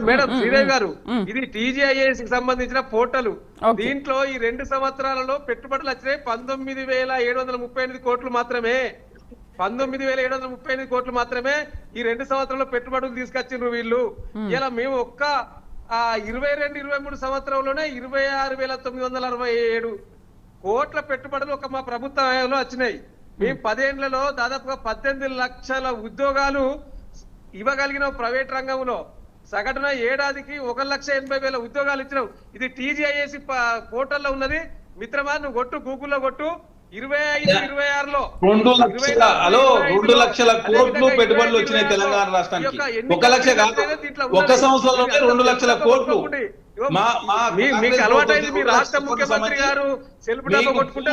మేడం శ్రీదేవి గారు, ఇది TGIS కి సంబంధించిన పోర్టల్. దీంట్లో ఈ 2 సంవత్సరాలలో పెట్టుబడులు వచ్చినాయి 19,738 కోట్లు మాత్రమే. 19,738 కోట్లు మాత్రమే ఈ 2 సంవత్సరాల్లో పెట్టుబడులు తీసుకొచ్చిండ్రు వీళ్ళు. ఇలా మేము ఒక్క 22-23 సంవత్సరంలోనే 26,967 కోట్ల పెట్టుబడులు ఒక మా ప్రభుత్వ హయాంలో వచ్చినాయి. మేము 10 ఏళ్లలో దాదాపుగా 18 లక్షల ఉద్యోగాలు ఇవ్వగలిగిన ప్రైవేట్ రంగంలో. సగటున ఏడాదికి 1,80,000 ఉద్యోగాలు ఇచ్చినాం. ఇది TGIS పోర్టల్లో ఉన్నది. మిత్రమా, నువ్వు కొట్టు, గూగుల్లో కొట్టు. 25-26లో 2 లక్షల కోట్లు పెట్టుబడులు వచ్చినాయి తెలంగాణ రాష్ట్రానికి. 1 లక్ష కాదు, ఒక సంవత్సరంలోనే 2 లక్షల కోట్లు. మీకు అలవాటైంది మీ రాష్ట్ర ముఖ్యమంత్రి గారు సెల్ఫ్ డబ్బా కొట్టుకుంటే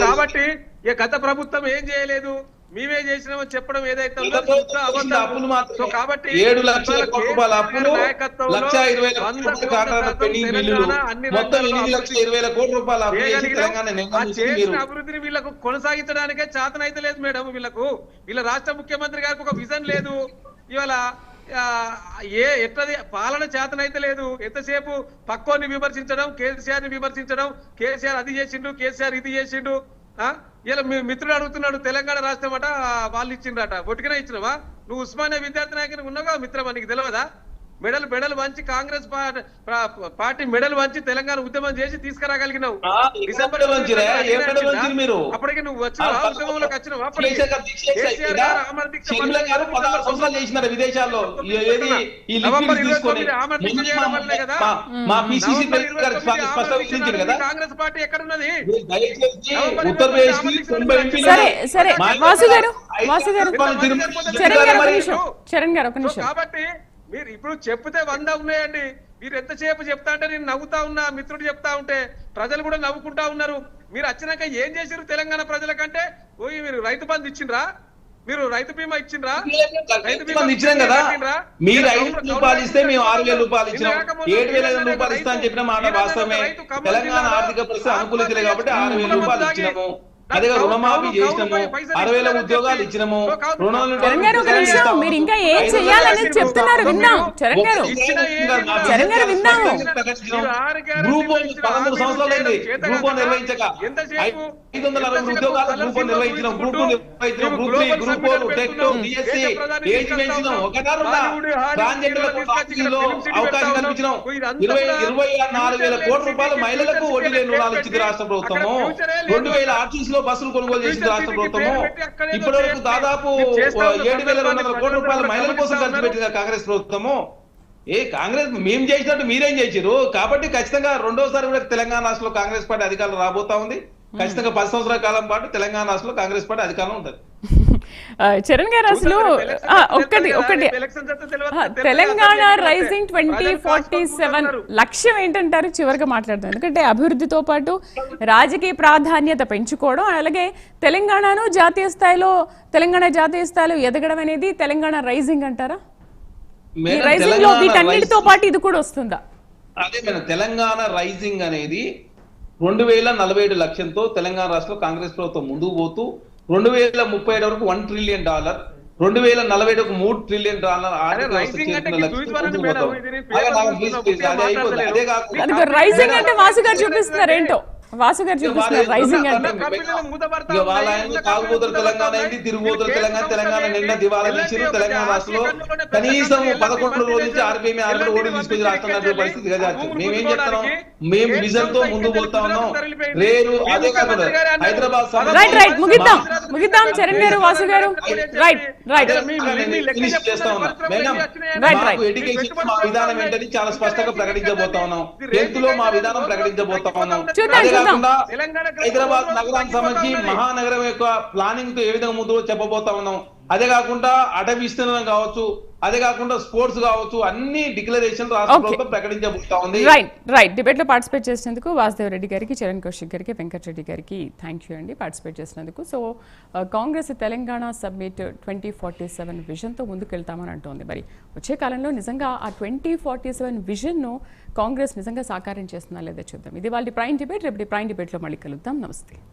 కాబట్టి గత ప్రభుత్వం ఏం చేయలేదు, మేమే చేసినామని చెప్పడం ఏదైతే కాబట్టి 7 లక్షల కోట్ల రూపాయల అప్పులు, 1,20,000 కోట్ల రూపాయల చేసిన అభివృద్ధిని వీళ్ళకు కొనసాగించడానికే చేతనైతే లేదు మేడం. వీళ్ళ రాష్ట్ర ముఖ్యమంత్రి గారికి ఒక విజన్ లేదు. ఇవాళ ఎట్లది పాలన చేతనైతే లేదు. ఎంతసేపు పక్కోని విమర్శించడం, కేసీఆర్ ని విమర్శించడం, కేసీఆర్ అది చేసిండు, కేసీఆర్ ఇది చేసిండు. ఇలా మీ మిత్రుడు అడుగుతున్నాడు, తెలంగాణ రాష్ట్రం అట వాళ్ళు ఇచ్చిండ్రట. ఒట్టుకనే ఇచ్చినవా? నువ్వు ఉస్మానియా విద్యార్థి నాయకుని ఉన్నావుగా మిత్రమా, నీకు తెలియదా? మెడల్ వంచి కాంగ్రెస్ పార్టీ మెడల్ వంచి తెలంగాణ ఉద్యమం చేసి తీసుకురాగలిగినావు. అప్పటికి నువ్వు వచ్చినావా? ఉద్యమంలోకి వచ్చినావా? విదేశాల్లో కాంగ్రెస్ పార్టీ ఎక్కడున్నది? కాబట్టి మీరు ఇప్పుడు చెప్తే 100 ఉన్నాయండి. మీరు ఎంతసేపు చెప్తా అంటే నేను నవ్వుతా ఉన్నా, మిత్రుడు చెప్తా ఉంటే ప్రజలు కూడా నవ్వుకుంటా ఉన్నారు. మీరు వచ్చినాక ఏం చేసిరు తెలంగాణ ప్రజల కంటే? పోయి మీరు రైతు బంధు ఇచ్చిండ్రా? మీరు రైతు బీమా ఇచ్చిండ్రా? రైతు బీమా ఇచ్చినాం కదా. మీరు 5,000 రూపాయలు ఇస్తే మేము 6,000 రూపాయలు ఇచ్చినాం. 7,000 రూపాయలు ఇస్తా అని చెప్పిన మాట వాస్తవమే. తెలంగాణ ఆర్థిక పరిస్థితి అనుకూలించలేదు కాబట్టి 6,000 రూపాయలు ఇచ్చినాము. అదేగా రుణమాఫీ చేసినాము, 60,000 ఉద్యోగాలు ఇచ్చినాము. మీరు ఇంకా ఏం చెయ్యాలని చెప్తున్నారు విన్నాం. చరణ్ గారు విన్నాము. గ్రూప్ 13 సంవత్సరాలైంది గ్రూప్ నిర్వహించక 560 ఉద్యోగాలు గ్రూప్ నిర్వహించినాం. గ్రూప్ నిర్వహించినాం, group 3, group 4, TET, DSC age పెంచినాం. ఒకటారున్నా ట్రాన్స్జెండర్లకు అవకాశం కల్పించినాం. 24,000 కోట్ల రూపాయలు మహిళలకు వడ్డీ లేని రుణాలు ఇచ్చింది రాష్ట్ర ప్రభుత్వము. 2,000 ఆర్టీసీ లో బస్సులు కొనుగోలు చేసింది రాష్ట్ర ప్రభుత్వము. ఇప్పటి వరకు దాదాపు 7,200 కోట్ల రూపాయలు మహిళల కోసం ఖర్చు పెట్టింది కాంగ్రెస్ ప్రభుత్వము. కాంగ్రెస్ మేము చేసినట్టు మీరేం చేసారు? కాబట్టి ఖచ్చితంగా రెండోసారి కూడా తెలంగాణ రాష్ట్రంలో కాంగ్రెస్ పార్టీ అధికారంలో రాబోతా ఉంది. ఖచ్చితంగా 10 సంవత్సరాల కాలం పాటు తెలంగాణ రాష్ట్రంలో కాంగ్రెస్ పార్టీ అధికారంలో ఉంటుంది. చరణ్ గారు అసలు ఒకటి తెలంగాణ రైజింగ్ 2047 లక్ష్యం ఏంటంటారు? చివరిగా మాట్లాడతాం. ఎందుకంటే అభివృద్ధితో పాటు రాజకీయ ప్రాధాన్యత పెంచుకోవడం, అలాగే తెలంగాణ జాతీయ స్థాయిలో ఎదగడం అనేది తెలంగాణ రైజింగ్ అంటారా? ఈ రైజింగ్ లో వీటన్నిటితో పాటు ఇది కూడా వస్తుందా? అదే మేడం, తెలంగాణ రైజింగ్ అనేది 2047 లక్ష్యంతో తెలంగాణ రాష్ట్రంలో కాంగ్రెస్ ప్రభుత్వం ముందుకు పోతూ 2037 వరకు $1 ట్రిలియన్, 2040 వరకు $3 ట్రిలియన్ రైజింగ్ అంటే వాసు గారు చూపిస్తున్నారు ఏంటో. వాసు గారు చూపిస్తున్నారు రైజింగ్ అంటే వాళ్ళ ఆయన తాగుబోతుల తెలంగాణ ఏంటి, తిరుగుబోతుల తెలంగాణ, తెలంగాణ నిండా దివాలా తీసిరు. తెలంగాణ రాష్ట్రంలో కనీసం 11 రోజుల నుంచి ఆర్బీఐ ఓడి తీసుకొచ్చి రాష్ట్రం పరిస్థితి కదా. మేమేం చెప్తున్నాం? మేము విజన్ తో ముందుకు పోతా ఉన్నాం. రేరు అదే కాకుండా హైదరాబాద్ ముగిద్దాం. చరణ్ గారు, వాసు గారు, చేస్తా ఉన్నాం. మేడం, ఎడ్యుకేషన్ మా విధానం ఏంటని చాలా స్పష్టంగా ప్రకటించబోతా ఉన్నాం. హెల్త్ లో మా విధానం ప్రకటించబోతా ఉన్నాం. హైదరాబాద్ నగరానికి సంబంధించి మహానగరం యొక్క ప్లానింగ్ తో ఏ విధంగా ముందు చెప్పబోతా ఉన్నాం. అదే కాకుండా అటవీ విస్తీర్ణం కావచ్చు, అదే కాకుండా స్పోర్ట్స్ కావచ్చు, అన్ని డిక్లరేషన్ రాష్ట్ర ప్రభుత్వం ప్రకటించబోతా ఉంది. రైట్ డిబేట్ లో పార్టిసిపేట్ చేసినందుకు వాసుదేవ్ రెడ్డి గారికి, చరణ్ కౌశిక్ గారికి, వెంకటరెడ్డి గారికి థ్యాంక్ యూ అండి పార్టిసిపేట్ చేసినందుకు. So Congress Telangana submit 2047 vision తో ముందుకెళ్తామని అంటోంది. మరి వచ్చే కాలంలో నిజంగా ఆ 2047 విజన్ ను కాంగ్రెస్ నిజంగా సాకారం చేస్తుందా లేదా చూద్దాం. ఇది వాళ్ళ ప్రైమ్ డిబేట్. రేపు ప్రైమ్ డిబేట్ లో మళ్ళీ కలుద్దాం. నమస్తే.